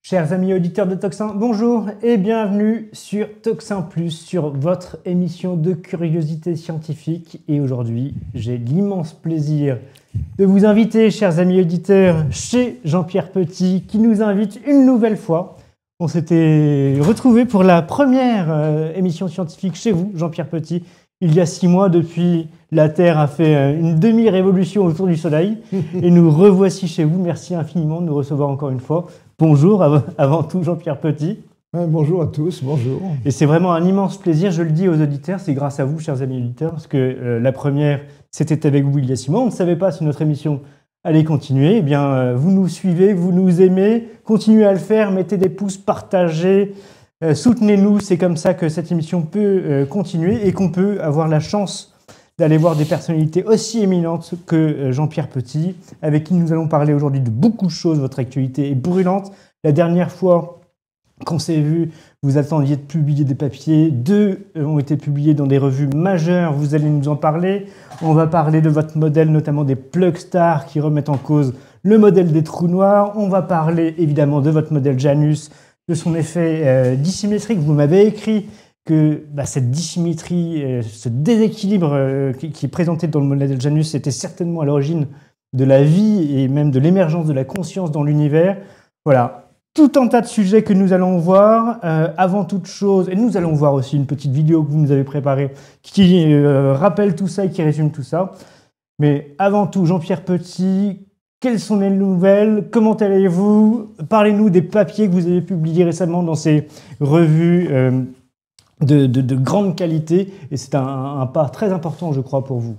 Chers amis auditeurs de Toxin, bonjour et bienvenue sur Toxin Plus, sur votre émission de curiosité scientifique. Et aujourd'hui, j'ai l'immense plaisir de vous inviter, chers amis auditeurs, chez Jean-Pierre Petit, qui nous invite une nouvelle fois. On s'était retrouvés pour la première émission scientifique chez vous, Jean-Pierre Petit, il y a 6 mois. Depuis, la Terre a fait une demi-révolution autour du Soleil. Et nous revoici chez vous. Merci infiniment de nous recevoir encore une fois. Bonjour, avant tout, Jean-Pierre Petit. Bonjour à tous, bonjour. Et c'est vraiment un immense plaisir, je le dis aux auditeurs, c'est grâce à vous, chers amis auditeurs, parce que la première, c'était avec vous il y a 6 mois. On ne savait pas si notre émission allait continuer. Eh bien, vous nous suivez, vous nous aimez, continuez à le faire, mettez des pouces, partagez, soutenez-nous. C'est comme ça que cette émission peut continuer et qu'on peut avoir la chance d'aller voir des personnalités aussi éminentes que Jean-Pierre Petit, avec qui nous allons parler aujourd'hui de beaucoup de choses. Votre actualité est brûlante. La dernière fois qu'on s'est vu, vous attendiez de publier des papiers. 2 ont été publiés dans des revues majeures. Vous allez nous en parler. On va parler de votre modèle, notamment des plug stars qui remettent en cause le modèle des trous noirs. On va parler évidemment de votre modèle Janus, de son effet dissymétrique. Vous m'avez écrit que cette dissymétrie, ce déséquilibre qui est présenté dans le modèle Janus était certainement à l'origine de la vie et même de l'émergence de la conscience dans l'univers. Voilà, tout un tas de sujets que nous allons voir. Avant toute chose, et nous allons voir aussi une petite vidéo que vous nous avez préparée qui rappelle tout ça et qui résume tout ça. Mais avant tout, Jean-Pierre Petit, quelles sont les nouvelles? Comment allez-vous? Parlez-nous des papiers que vous avez publiés récemment dans ces revues de grande qualité, et c'est un pas très important, je crois, pour vous.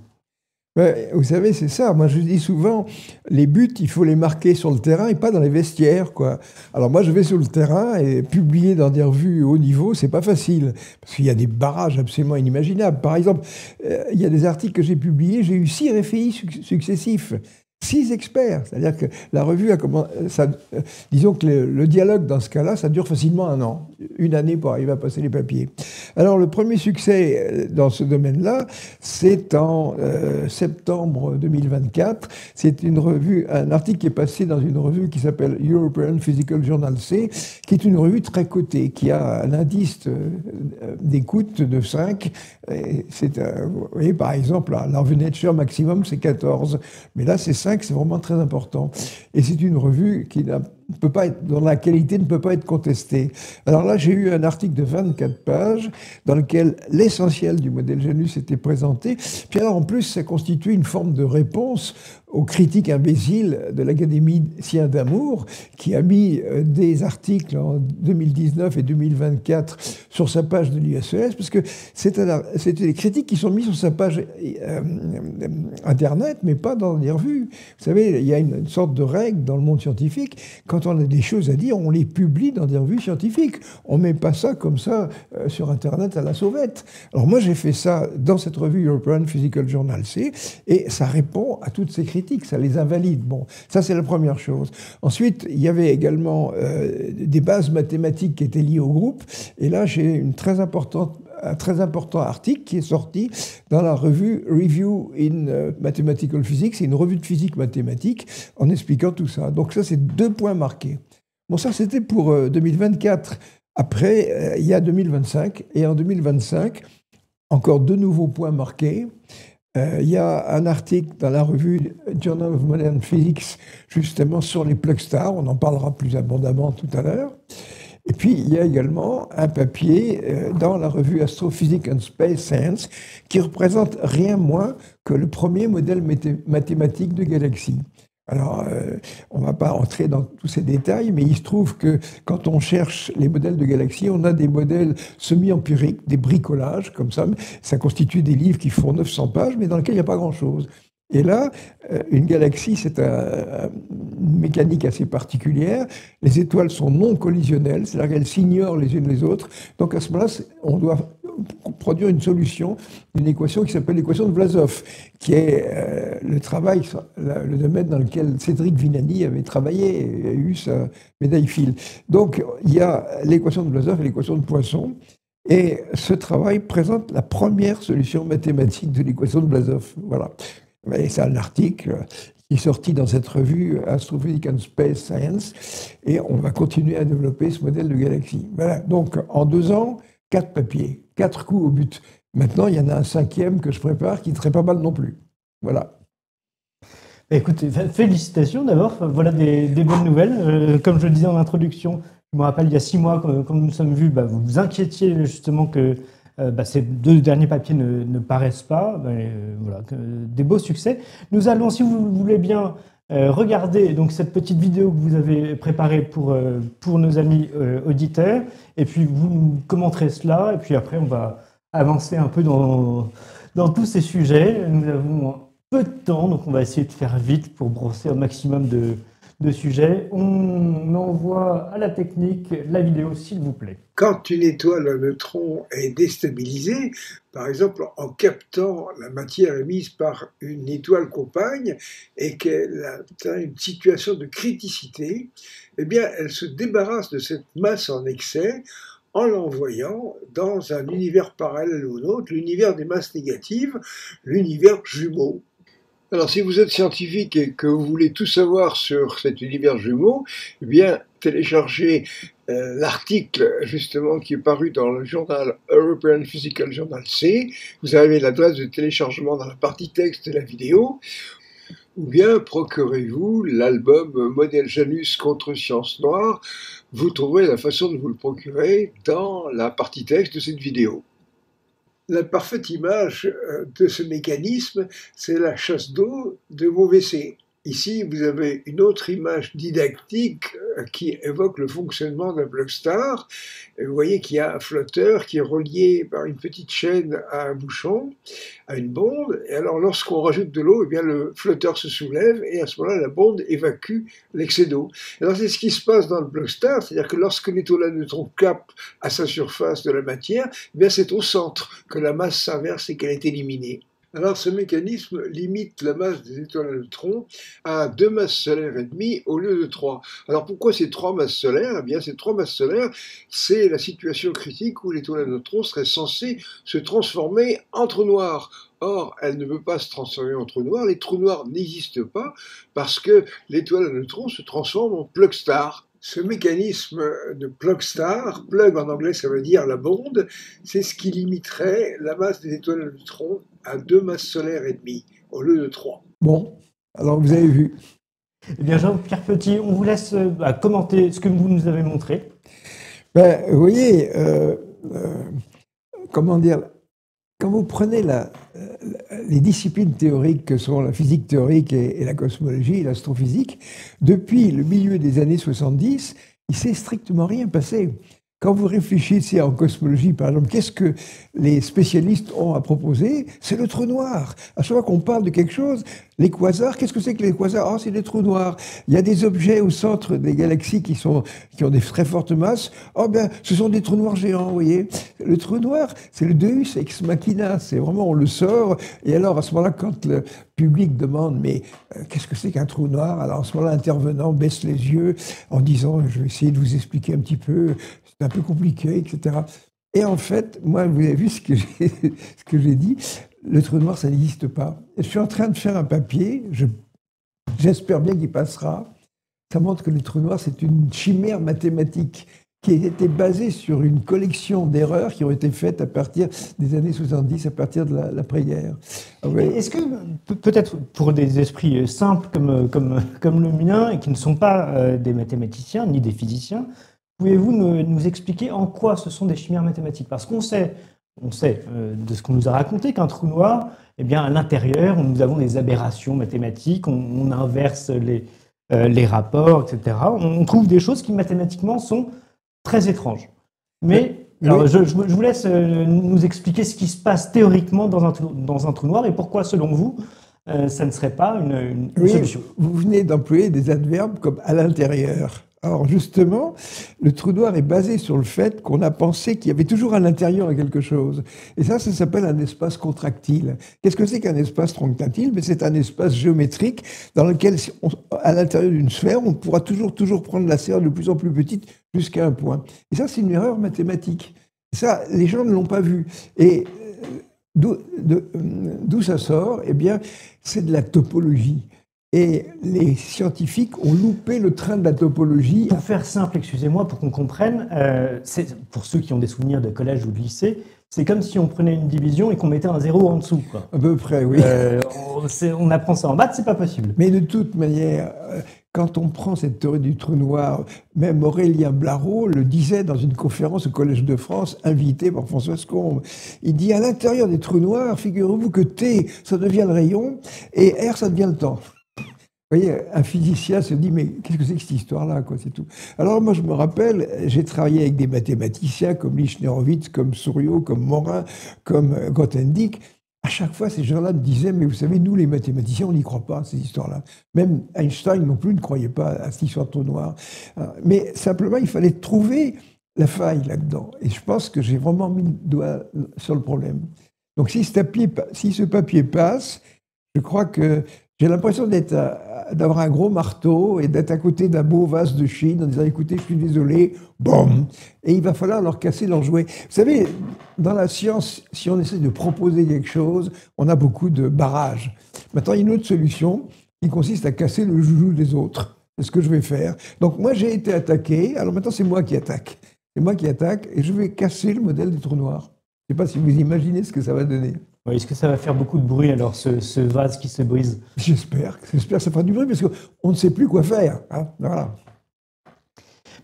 Vous savez, c'est ça. Moi, je dis souvent, les buts, il faut les marquer sur le terrain et pas dans les vestiaires, quoi. Alors moi, je vais sur le terrain et publier dans des revues haut niveau, c'est pas facile, parce qu'il y a des barrages absolument inimaginables. Par exemple, il y a des articles que j'ai publiés, j'ai eu 6 réféis successifs. 6 experts, c'est-à-dire que la revue a commencé. Disons que le dialogue dans ce cas-là, ça dure facilement 1 an, 1 année pour arriver à passer les papiers. Alors le premier succès dans ce domaine-là, c'est en septembre 2024. C'est une revue, un article qui est passé dans une revue qui s'appelle European Physical Journal C, qui est une revue très cotée, qui a un indice d'écoute de 5. Vous voyez, par exemple, la revue Nature maximum, c'est 14, mais là c'est 5. C'est vraiment très important. Et c'est une revue qui dont la qualité ne peut pas être contestée. Alors là, j'ai eu un article de 24 pages dans lequel l'essentiel du modèle Janus était présenté. Puis alors, en plus, ça constituait une forme de réponse aux critiques imbéciles de l'Académie Sien d'Amour, qui a mis des articles en 2019 et 2024 sur sa page de l'ISES, parce que c'était des critiques qui sont mises sur sa page Internet, mais pas dans les revues. Vous savez, il y a une sorte de règle dans le monde scientifique. Quand on a des choses à dire, on les publie dans des revues scientifiques. On ne met pas ça comme ça sur Internet à la sauvette. Alors moi, j'ai fait ça dans cette revue European Physical Journal C, et ça répond à toutes ces critiques, ça les invalide. Bon, ça c'est la première chose. Ensuite, il y avait également des bases mathématiques qui étaient liées au groupe, et là j'ai un très important article qui est sorti dans la revue Review in Mathematical Physics. C'est une revue de physique mathématique en expliquant tout ça. Donc ça, c'est 2 points marqués. Bon, ça, c'était pour 2024. Après, il y a 2025. Et en 2025, encore 2 nouveaux points marqués. Il y a un article dans la revue Journal of Modern Physics, justement, sur les plug stars. On en parlera plus abondamment tout à l'heure. Et puis, il y a également un papier dans la revue Astrophysics and Space Science qui représente rien moins que le premier modèle mathématique de galaxies. Alors, on ne va pas entrer dans tous ces détails, mais il se trouve que quand on cherche les modèles de galaxies, on a des modèles semi-empiriques, des bricolages, comme ça. Ça constitue des livres qui font 900 pages, mais dans lesquels il n'y a pas grand-chose. Et là, une galaxie, c'est une mécanique assez particulière. Les étoiles sont non collisionnelles, c'est-à-dire qu'elles s'ignorent les unes les autres. Donc à ce moment-là, on doit produire une solution, une équation qui s'appelle l'équation de Vlasov, qui est le domaine dans lequel Cédric Villani avait travaillé et a eu sa médaille Fields. Donc il y a l'équation de Vlasov et l'équation de Poisson. Et ce travail présente la première solution mathématique de l'équation de Vlasov. Voilà. Et c'est un article qui est sorti dans cette revue Astrophysics and Space Science, et on va continuer à développer ce modèle de galaxie. Voilà, donc en 2 ans, 4 papiers, 4 coups au but. Maintenant, il y en a un 5e que je prépare qui ne serait pas mal non plus. Voilà. Écoutez, félicitations d'abord, voilà des bonnes nouvelles. Comme je le disais en introduction, je me rappelle il y a 6 mois, quand nous nous sommes vus, vous vous inquiétiez justement que ces 2 derniers papiers ne paraissent pas. Voilà, des beaux succès. Nous allons, si vous voulez bien, regarder donc cette petite vidéo que vous avez préparée pour nos amis auditeurs, et puis vous nous commenterez cela, et puis après on va avancer un peu dans tous ces sujets. Nous avons peu de temps, donc on va essayer de faire vite pour brosser un maximum de sujets. On envoie à la technique la vidéo, s'il vous plaît. Quand une étoile à neutrons est déstabilisée, par exemple en captant la matière émise par une étoile compagne et qu'elle atteint une situation de criticité, eh bien elle se débarrasse de cette masse en excès en l'envoyant dans un univers parallèle au nôtre, l'univers des masses négatives, l'univers jumeau. Alors, si vous êtes scientifique et que vous voulez tout savoir sur cet univers jumeau, eh bien, téléchargez l'article, justement, qui est paru dans le journal European Physical Journal C. Vous avez l'adresse de téléchargement dans la partie texte de la vidéo. Ou bien, procurez-vous l'album Modèle Janus contre Science Noire. Vous trouverez la façon de vous le procurer dans la partie texte de cette vidéo. La parfaite image de ce mécanisme, c'est la chasse d'eau de vos WC. Ici, vous avez une autre image didactique qui évoque le fonctionnement d'un blockstar. Vous voyez qu'il y a un flotteur qui est relié par une petite chaîne à un bouchon, à une bonde. Et alors, lorsqu'on rajoute de l'eau, eh bien, le flotteur se soulève et à ce moment-là, la bonde évacue l'excès d'eau. Alors, c'est ce qui se passe dans le blockstar, c'est-à-dire que lorsque l'étoile à neutrons capte à sa surface de la matière, eh bien, c'est au centre que la masse s'inverse et qu'elle est éliminée. Alors, ce mécanisme limite la masse des étoiles à neutrons à 2 masses solaires et demie au lieu de 3. Alors, pourquoi ces 3 masses solaires? Eh bien, ces 3 masses solaires, c'est la situation critique où l'étoile à neutrons serait censée se transformer en trou noir. Or, elle ne peut pas se transformer en trou noir. Les trous noirs n'existent pas parce que l'étoile à neutrons se transforme en plug star. Ce mécanisme de plug star, plug en anglais ça veut dire la bonde, c'est ce qui limiterait la masse des étoiles à neutrons à 2 masses solaires et demie au lieu de 3. Bon, alors vous avez vu. Eh bien, Jean-Pierre Petit, on vous laisse commenter ce que vous nous avez montré. Vous voyez, comment dire, quand vous prenez les disciplines théoriques que sont la physique théorique et la cosmologie et l'astrophysique, depuis le milieu des années 70, il ne s'est strictement rien passé. Quand vous réfléchissez en cosmologie, par exemple, qu'est-ce que les spécialistes ont à proposer? C'est le trou noir. À chaque fois qu'on parle de quelque chose, les quasars, qu'est-ce que c'est que les quasars? Oh, c'est des trous noirs. Il y a des objets au centre des galaxies qui ont des très fortes masses. Oh ben, ce sont des trous noirs géants, vous voyez. Le trou noir, c'est le deus ex machina. C'est vraiment, on le sort. Et alors, à ce moment-là, quand le public demande, mais qu'est-ce que c'est qu'un trou noir? Alors, à ce moment-là, l'intervenant baisse les yeux en disant, je vais essayer de vous expliquer un petit peu. C'est un peu compliqué, etc. Et en fait, moi, vous avez vu ce que j'ai dit, le trou noir, ça n'existe pas. Je suis en train de faire un papier, j'espère bien qu'il passera. Ça montre que le trou noir, c'est une chimère mathématique qui a été basée sur une collection d'erreurs qui ont été faites à partir des années 70, à partir de l'après-guerre. Est-ce que, peut-être pour des esprits simples comme le mien, et qui ne sont pas des mathématiciens ni des physiciens, pouvez-vous nous expliquer en quoi ce sont des chimères mathématiques? Parce qu'on sait de ce qu'on nous a raconté qu'un trou noir, eh bien, à l'intérieur, nous avons des aberrations mathématiques, on inverse les rapports, etc. On trouve des choses qui mathématiquement sont très étranges. Mais alors, je vous laisse nous expliquer ce qui se passe théoriquement dans un trou noir et pourquoi, selon vous, ça ne serait pas une solution. Vous venez d'employer des adverbes comme « à l'intérieur ». Alors justement, le trou noir est basé sur le fait qu'on a pensé qu'il y avait toujours à l'intérieur quelque chose. Et ça s'appelle un espace contractile. Qu'est-ce que c'est qu'un espace contractile? C'est un espace géométrique dans lequel, à l'intérieur d'une sphère, on pourra toujours prendre la sphère de plus en plus petite jusqu'à un point. Et ça, c'est une erreur mathématique. Ça, les gens ne l'ont pas vu. Et d'où ça sort? Eh bien, c'est de la topologie. et les scientifiques ont loupé le train de la topologie. Pour faire simple, excusez-moi, pour qu'on comprenne, pour ceux qui ont des souvenirs de collège ou de lycée, c'est comme si on prenait une division et qu'on mettait un zéro en dessous, quoi. À peu près, oui. On apprend ça en maths, c'est pas possible. Mais de toute manière, quand on prend cette théorie du trou noir, même Aurélien Blaraud le disait dans une conférence au Collège de France, invité par Françoise Combe. Il dit, à l'intérieur des trous noirs, figurez-vous que T, ça devient le rayon, et R, ça devient le temps. Vous voyez, un physicien se dit, mais qu'est-ce que c'est que cette histoire-là, quoi, c'est tout. Alors moi, je me rappelle, j'ai travaillé avec des mathématiciens comme Lichnerowitz, comme Souriau, comme Morin, comme Grothendieck. À chaque fois, ces gens-là me disaient, mais vous savez, nous, les mathématiciens, on n'y croit pas à ces histoires-là. Même Einstein non plus ne croyait pas à cette histoire de trou noir. Mais simplement, il fallait trouver la faille là-dedans. Et je pense que j'ai vraiment mis le doigt sur le problème. Donc si ce papier passe, je crois que j'ai l'impression d'avoir un gros marteau et d'être à côté d'un beau vase de Chine en disant, écoutez, je suis désolé, boum. Et il va falloir leur casser leurs jouets. Vous savez, dans la science, si on essaie de proposer quelque chose, on a beaucoup de barrages. Maintenant, il y a une autre solution qui consiste à casser le joujou des autres. C'est ce que je vais faire. Donc moi, j'ai été attaqué. Alors maintenant, c'est moi qui attaque. C'est moi qui attaque et je vais casser le modèle des trous noirs. Je ne sais pas si vous imaginez ce que ça va donner. Oui, est-ce que ça va faire beaucoup de bruit, alors, ce vase qui se brise? J'espère que ça fera du bruit, parce qu'on ne sait plus quoi faire. Hein, voilà.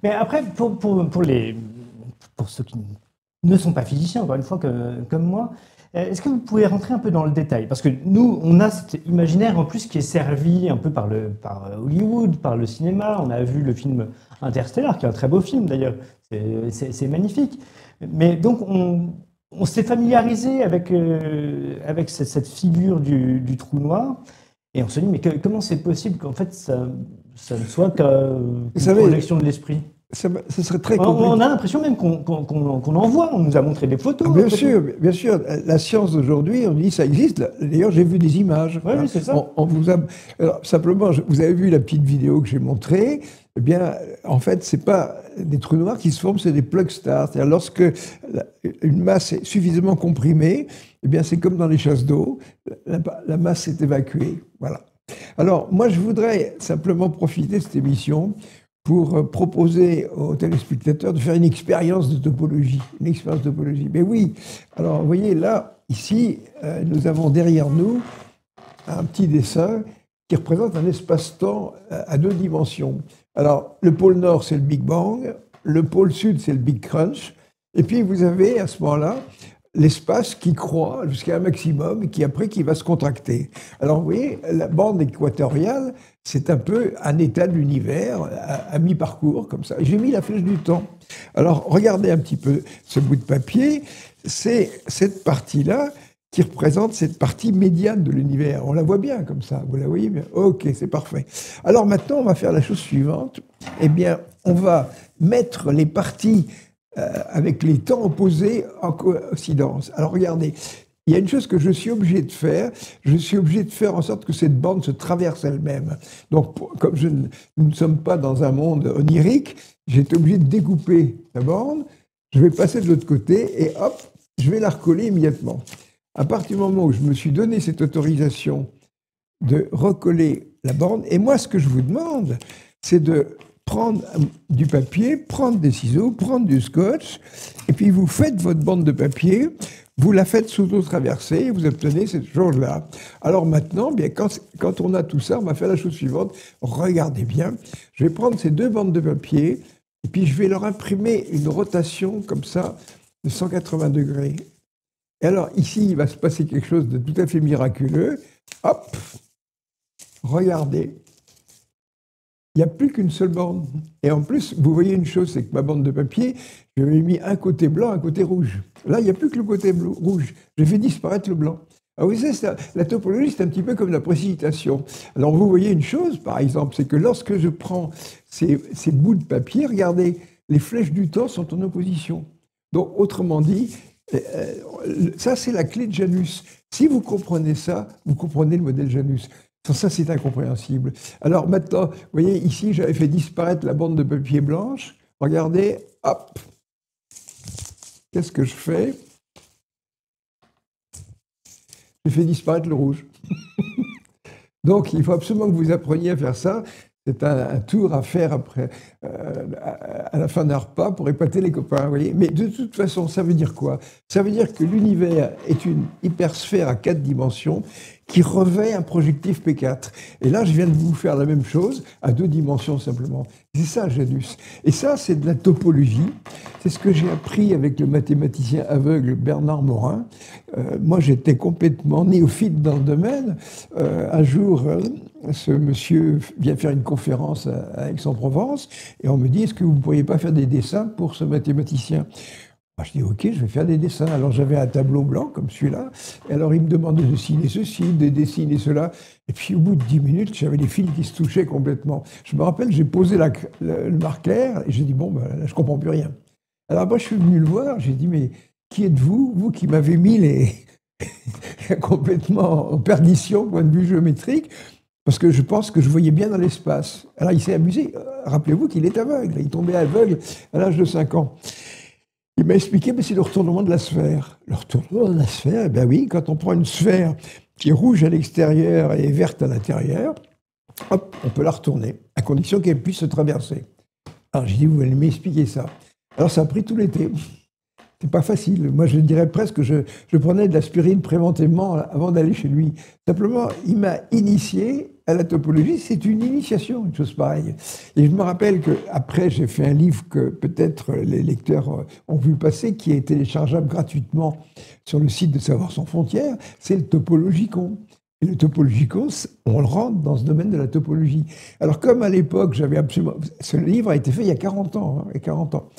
Mais après, pour ceux qui ne sont pas physiciens, encore une fois, comme moi, est-ce que vous pouvez rentrer un peu dans le détail? Parce que nous, on a cet imaginaire en plus qui est servi un peu par Hollywood, par le cinéma. On a vu le film Interstellar, qui est un très beau film d'ailleurs. C'est magnifique. Mais donc, on s'est familiarisé avec cette figure du trou noir, et on se dit, mais comment c'est possible qu'en fait ça ne soit qu'une projection de l'esprit? Ce serait très compliqué. On a l'impression même qu'on en voit, on nous a montré des photos. Bien sûr, bien sûr. La science d'aujourd'hui, on dit ça existe. D'ailleurs, j'ai vu des images. Oui, c'est ça. Alors, simplement, vous avez vu la petite vidéo que j'ai montrée. Eh bien, en fait, c'est pas des trous noirs qui se forment, c'est des plug stars. C'est-à-dire, lorsque une masse est suffisamment comprimée, eh bien, c'est comme dans les chasses d'eau, la masse est évacuée. Voilà. Alors, moi, je voudrais simplement profiter de cette émission pour proposer aux téléspectateurs de faire une expérience de topologie. Une expérience de topologie. Mais oui, alors vous voyez là, ici, nous avons derrière nous un petit dessin qui représente un espace-temps à 2 dimensions. Alors, le pôle nord, c'est le Big Bang, le pôle sud, c'est le Big Crunch, et puis vous avez à ce moment-là l'espace qui croît jusqu'à un maximum et qui va se contracter. Alors vous voyez, la bande équatoriale, c'est un peu un état de l'univers à mi-parcours, comme ça. J'ai mis la flèche du temps. Alors regardez un petit peu ce bout de papier, c'est cette partie-là qui représente cette partie médiane de l'univers. On la voit bien comme ça, vous la voyez bien? Ok, c'est parfait. Alors maintenant, on va faire la chose suivante. Eh bien, on va mettre les parties avec les temps opposés en coïncidence. Alors regardez, il y a une chose que je suis obligé de faire. Je suis obligé de faire en sorte que cette bande se traverse elle-même. Donc, comme nous ne sommes pas dans un monde onirique, j'ai été obligé de découper la bande. Je vais passer de l'autre côté et hop, je vais la recoller immédiatement. À partir du moment où je me suis donné cette autorisation de recoller la bande, et moi, ce que je vous demande, c'est de prendre du papier, prendre des ciseaux, prendre du scotch, et puis vous faites votre bande de papier, vous la faites s'auto-traverser, et vous obtenez cette chose-là. Alors maintenant, bien, quand on a tout ça, on va faire la chose suivante. Regardez bien, je vais prendre ces 2 bandes de papier, et puis je vais leur imprimer une rotation comme ça, de 180 degrés. Et alors ici, il va se passer quelque chose de tout à fait miraculeux. Hop, regardez. Il n'y a plus qu'une seule bande. Et en plus, vous voyez une chose, c'est que ma bande de papier, je lui ai mis un côté blanc, un côté rouge. Là, il n'y a plus que le côté rouge. J'ai fait disparaître le blanc. Alors vous savez, la topologie, c'est un petit peu comme la précipitation. Alors vous voyez une chose, par exemple, c'est que lorsque je prends ces bouts de papier, regardez, les flèches du temps sont en opposition. Donc, autrement dit, ça, c'est la clé de Janus. Si vous comprenez ça, vous comprenez le modèle Janus. Sans ça, c'est incompréhensible. Alors maintenant, vous voyez, ici, j'avais fait disparaître la bande de papier blanche. Regardez, hop. Qu'est-ce que je fais? J'ai fait disparaître le rouge. Donc, il faut absolument que vous appreniez à faire ça. C'est un tour à faire après, à la fin d'un repas pour épater les copains, vous voyez. Mais de toute façon, ça veut dire quoi? Ça veut dire que l'univers est une hypersphère à 4 dimensions qui revêt un projectif P4. Et là, je viens de vous faire la même chose à 2 dimensions simplement. C'est ça, Janus. Et ça, c'est de la topologie. C'est ce que j'ai appris avec le mathématicien aveugle Bernard Morin. Moi, j'étais complètement néophyte dans le domaine. Un jour, ce monsieur vient faire une conférence à Aix-en-Provence et on me dit, est-ce que vous ne pourriez pas faire des dessins pour ce mathématicien? Moi, je dis, OK, je vais faire des dessins. Alors, j'avais un tableau blanc comme celui-là. Et alors, il me demandait de dessiner ceci, de dessiner cela. Et puis, au bout de 10 minutes, j'avais les fils qui se touchaient complètement. Je me rappelle, j'ai posé le marqueur et j'ai dit, bon, ben, là, je ne comprends plus rien. Alors, moi, je suis venu le voir. J'ai dit, mais qui êtes-vous, vous qui m'avez mis complètement en perdition, point de vue géométrique, parce que je pense que je voyais bien dans l'espace. Alors, il s'est amusé. Rappelez-vous qu'il est aveugle. Il tombait aveugle à l'âge de 5 ans. Il m'a expliqué, mais c'est le retournement de la sphère. Le retournement de la sphère, eh bien oui, quand on prend une sphère qui est rouge à l'extérieur et verte à l'intérieur, hop, on peut la retourner, à condition qu'elle puisse se traverser. Alors j'ai dit, vous allez m'expliquer ça. Alors ça a pris tout l'été. C'est pas facile. Moi, je dirais presque que je prenais de l'aspirine préventivement avant d'aller chez lui. Simplement, il m'a initié à la topologie. C'est une initiation, une chose pareille. Et je me rappelle qu'après, j'ai fait un livre que peut-être les lecteurs ont vu passer, qui est téléchargeable gratuitement sur le site de Savoir sans frontières. C'est le Topologicon. Et le Topologicon, on le rentre dans ce domaine de la topologie. Alors, comme à l'époque, j'avais absolument... Ce livre a été fait il y a 40 ans. Hein, il y a 40 ans.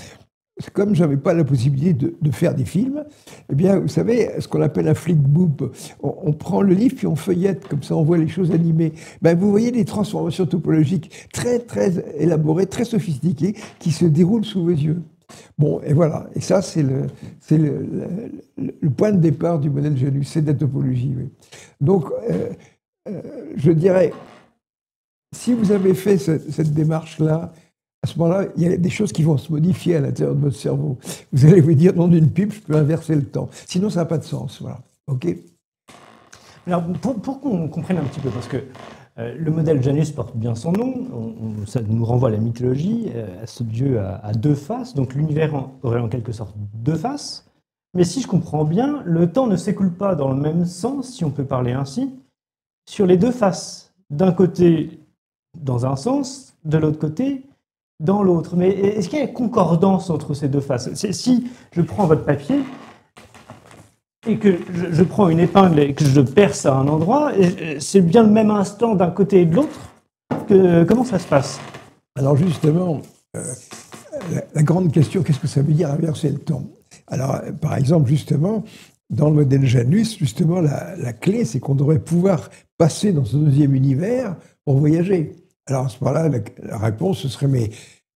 Comme je n'avais pas la possibilité de faire des films, eh bien, vous savez, ce qu'on appelle un flickbook, on prend le livre puis on feuillette, comme ça on voit les choses animées. Ben, vous voyez des transformations topologiques très, très élaborées, très sophistiquées, qui se déroulent sous vos yeux. Bon, et voilà. Et ça, c'est le point de départ du modèle Janus, c'est de la topologie. Oui. Donc, je dirais, si vous avez fait cette démarche-là, à ce moment-là, il y a des choses qui vont se modifier à l'intérieur de votre cerveau. Vous allez vous dire, dans une pipe, je peux inverser le temps. Sinon, ça n'a pas de sens. Voilà. OK ? Alors, pour qu'on comprenne un petit peu, parce que le modèle Janus porte bien son nom, ça nous renvoie à la mythologie, à ce dieu à 2 faces, donc l'univers aurait en quelque sorte 2 faces. Mais si je comprends bien, le temps ne s'écoule pas dans le même sens, si on peut parler ainsi, sur les 2 faces. D'un côté, dans un sens, de l'autre côté, dans l'autre. Mais est-ce qu'il y a une concordance entre ces 2 faces? Si je prends votre papier et que je prends une épingle et que je perce à un endroit, c'est bien le même instant d'un côté et de l'autre? Comment ça se passe? Alors justement, la grande question, qu'est-ce que ça veut dire inverser le temps? Alors, par exemple, justement, dans le modèle Janus, justement, la clé, c'est qu'on devrait pouvoir passer dans ce 2e univers pour voyager. Alors à ce moment-là, la réponse, ce serait, mais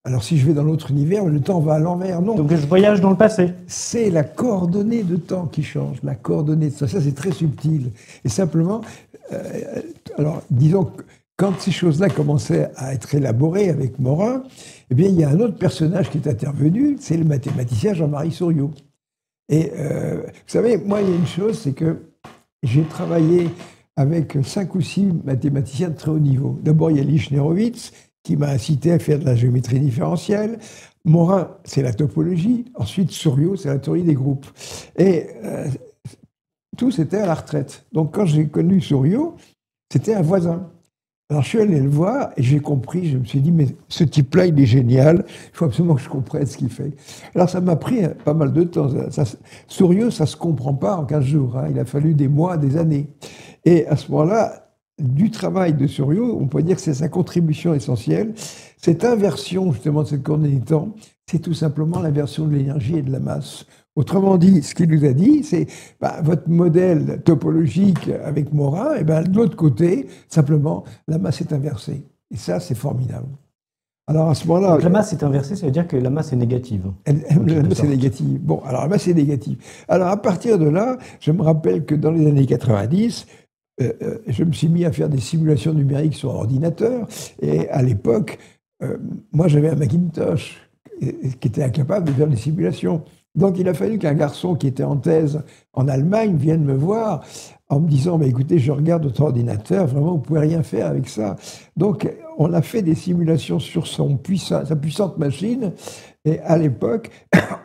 alors si je vais dans l'autre univers, le temps va à l'envers. Non. Donc je voyage dans le passé. C'est la coordonnée de temps qui change, la coordonnée de ça. Ça, c'est très subtil. Et simplement, alors disons que quand ces choses-là commençaient à être élaborées avec Morin, eh bien, il y a un autre personnage qui est intervenu, c'est le mathématicien Jean-Marie Souriau. Et vous savez, moi, il y a une chose, c'est que j'ai travaillé avec 5 ou 6 mathématiciens de très haut niveau. D'abord, il y a Lichnerowitz, qui m'a incité à faire de la géométrie différentielle. Morin, c'est la topologie. Ensuite, Souriau, c'est la théorie des groupes. Et tous étaient à la retraite. Donc, quand j'ai connu Souriau, c'était un voisin. Alors, je suis allé le voir et j'ai compris, je me suis dit, mais ce type-là, il est génial, il faut absolument que je comprenne ce qu'il fait. Alors, ça m'a pris pas mal de temps. Souriau, ça ne se comprend pas en 15 jours. Hein. Il a fallu des mois, des années. Et à ce moment-là, du travail de Souriau, on peut dire que c'est sa contribution essentielle. Cette inversion, justement, de cette coordonnée du temps, c'est tout simplement l'inversion de l'énergie et de la masse. Autrement dit, ce qu'il nous a dit, c'est votre modèle topologique avec Morin, et de l'autre côté, simplement, la masse est inversée. Et ça, c'est formidable. Alors à ce moment-là... Donc la masse est inversée, ça veut dire que la masse est négative. La masse est négative. Bon, alors la masse est négative. Alors à partir de là, je me rappelle que dans les années 90, je me suis mis à faire des simulations numériques sur ordinateur. Et à l'époque, moi j'avais un Macintosh qui était incapable de faire des simulations. Donc il a fallu qu'un garçon qui était en thèse en Allemagne vienne me voir en me disant, bah, écoutez, je regarde votre ordinateur, vraiment, vous ne pouvez rien faire avec ça. Donc on a fait des simulations sur sa puissante machine. Et à l'époque,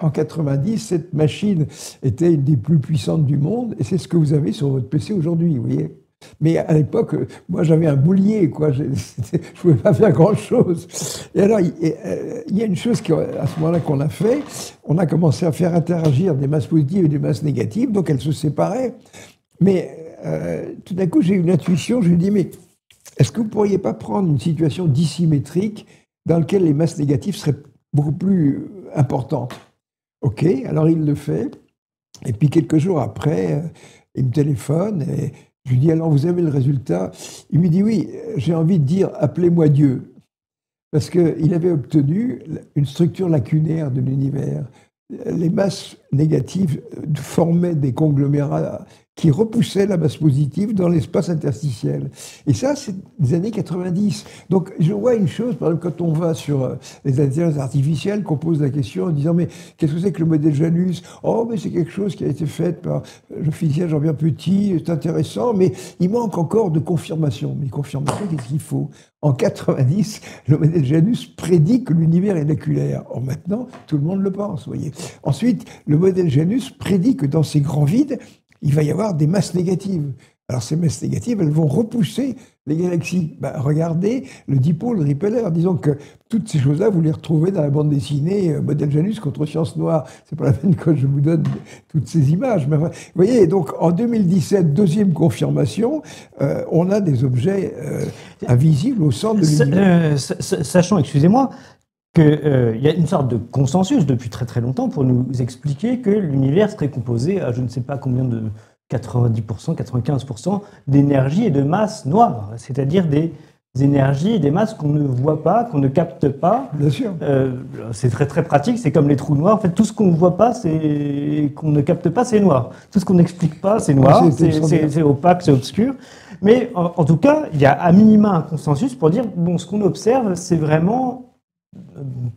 en 90, cette machine était une des plus puissantes du monde. Et c'est ce que vous avez sur votre PC aujourd'hui, vous voyez. Mais à l'époque, moi j'avais un boulier, quoi. Je ne pouvais pas faire grand-chose. Et alors, il y a une chose à ce moment-là qu'on a fait. On a commencé à faire interagir des masses positives et des masses négatives, donc elles se séparaient. Mais tout d'un coup, j'ai eu une intuition. Je lui ai dit, mais est-ce que vous ne pourriez pas prendre une situation dissymétrique dans laquelle les masses négatives seraient beaucoup plus importantes? OK, alors il le fait. Et puis quelques jours après, il me téléphone et je lui dis, alors vous avez le résultat? Il me dit, oui, j'ai envie de dire, appelez-moi Dieu. Parce qu'il avait obtenu une structure lacunaire de l'univers. Les masses négatives formaient des conglomérats qui repoussaient la masse positive dans l'espace interstitiel. Et ça, c'est des années 90. Donc, je vois une chose, par exemple, quand on va sur les intelligences artificielles, qu'on pose la question en disant, mais qu'est-ce que c'est que le modèle Janus? Oh, mais c'est quelque chose qui a été fait par le physicien Jean-Pierre Petit, c'est intéressant, mais il manque encore de confirmation. Mais confirmation, qu'est-ce qu'il faut? En 90, le modèle Janus prédit que l'univers est laculaire. Or, maintenant, tout le monde le pense, vous voyez. Ensuite, le modèle Janus prédit que dans ces grands vides, il va y avoir des masses négatives. Alors ces masses négatives, elles vont repousser les galaxies. Ben, regardez le dipôle Repeller. Disons que toutes ces choses-là, vous les retrouvez dans la bande dessinée Modèle Janus contre Science Noire. C'est pas la peine que je vous donne toutes ces images. Mais, vous voyez, donc en 2017, deuxième confirmation, on a des objets invisibles au centre de l'univers. Sachant, excusez-moi, qu'il y a une sorte de consensus depuis très très longtemps pour nous expliquer que l'univers serait composé à je ne sais pas combien de 90%, 95% d'énergie et de masse noire, c'est-à-dire des énergies et des masses qu'on ne voit pas, qu'on ne capte pas. Bien sûr. C'est très très pratique, c'est comme les trous noirs. En fait, tout ce qu'on ne voit pas, qu'on ne capte pas, c'est noir. Tout ce qu'on n'explique pas, c'est noir, c'est opaque, c'est obscur. Mais en tout cas, il y a à minima un consensus pour dire, bon, ce qu'on observe, c'est vraiment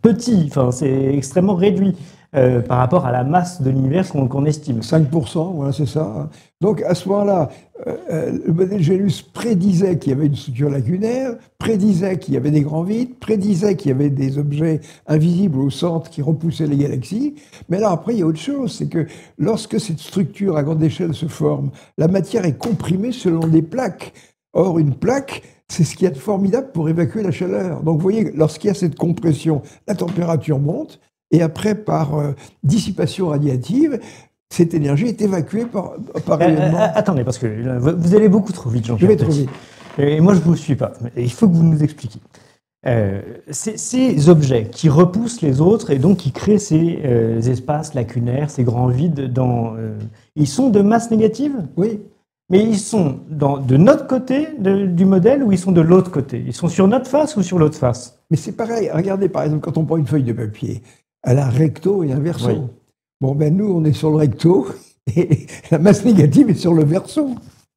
petit, enfin, c'est extrêmement réduit par rapport à la masse de l'univers qu'on estime. 5%, voilà, c'est ça. Donc à ce moment-là, le modèle Janus prédisait qu'il y avait une structure lacunaire, prédisait qu'il y avait des grands vides, prédisait qu'il y avait des objets invisibles au centre qui repoussaient les galaxies. Mais là, après, il y a autre chose, c'est que lorsque cette structure à grande échelle se forme, la matière est comprimée selon des plaques. Or, une plaque, c'est ce qu'il y a de formidable pour évacuer la chaleur. Donc, vous voyez, lorsqu'il y a cette compression, la température monte, et après, par dissipation radiative, cette énergie est évacuée par événement. Attendez, parce que vous allez beaucoup trop vite, Jean-Pierre. Je vais trop vite. Et moi, je ne vous suis pas. Il faut que vous nous expliquiez. Ces objets qui repoussent les autres et donc qui créent ces espaces lacunaires, ces grands vides, ils sont de masse négative? Oui. Mais ils sont de notre côté du modèle ou ils sont de l'autre côté? Ils sont sur notre face ou sur l'autre face? Mais c'est pareil. Regardez, par exemple, quand on prend une feuille de papier, elle a un recto et un verso. Oui. Bon, ben nous, on est sur le recto et la masse négative est sur le verso.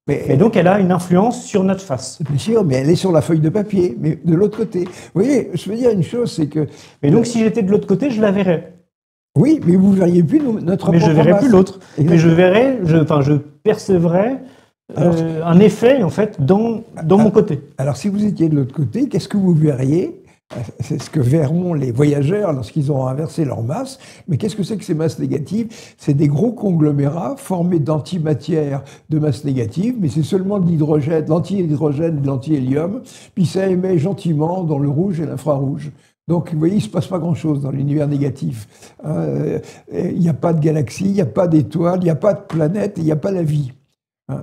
Et donc, elle a une influence sur notre face. Bien sûr, mais elle est sur la feuille de papier, mais de l'autre côté. Vous voyez, je veux dire une chose, c'est que... Mais donc, si j'étais de l'autre côté, je la verrais. Oui, mais vous ne verriez plus notre propre masse. Mais je ne verrais plus l'autre. Mais je percevrais un effet, en fait, dans mon côté. Alors, si vous étiez de l'autre côté, qu'est-ce que vous verriez? C'est ce que verront les voyageurs lorsqu'ils auront inversé leur masse. Mais qu'est-ce que c'est que ces masses négatives? C'est des gros conglomérats formés d'antimatière de masse négative, mais c'est seulement de l'hydrogène, l'anti-hydrogène et de l'anti-hélium. Puis ça émet gentiment dans le rouge et l'infrarouge. Donc, vous voyez, il ne se passe pas grand-chose dans l'univers négatif. Il n'y a pas de galaxie, il n'y a pas d'étoiles, il n'y a pas de planète, il n'y a pas la vie.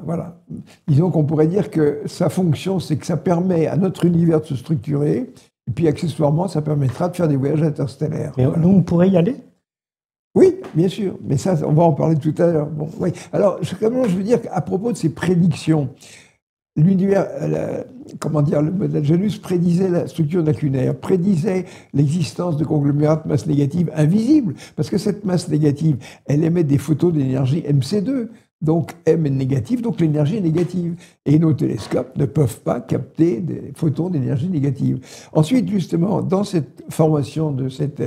Voilà. Disons qu'on pourrait dire que sa fonction, c'est que ça permet à notre univers de se structurer. Et puis, accessoirement, ça permettra de faire des voyages interstellaires. Et voilà. Nous, on pourrait y aller? Oui, bien sûr. Mais ça, on va en parler tout à l'heure. Bon, oui. Alors, je veux dire qu'à propos de ces prédictions, l'univers, le modèle Janus prédisait la structure lacunaire, prédisait l'existence de conglomérats de masse négative invisibles, parce que cette masse négative, elle émet des photons d'énergie MC2. Donc M est négative, donc l'énergie est négative. Et nos télescopes ne peuvent pas capter des photons d'énergie négative. Ensuite, justement, dans cette formation de cette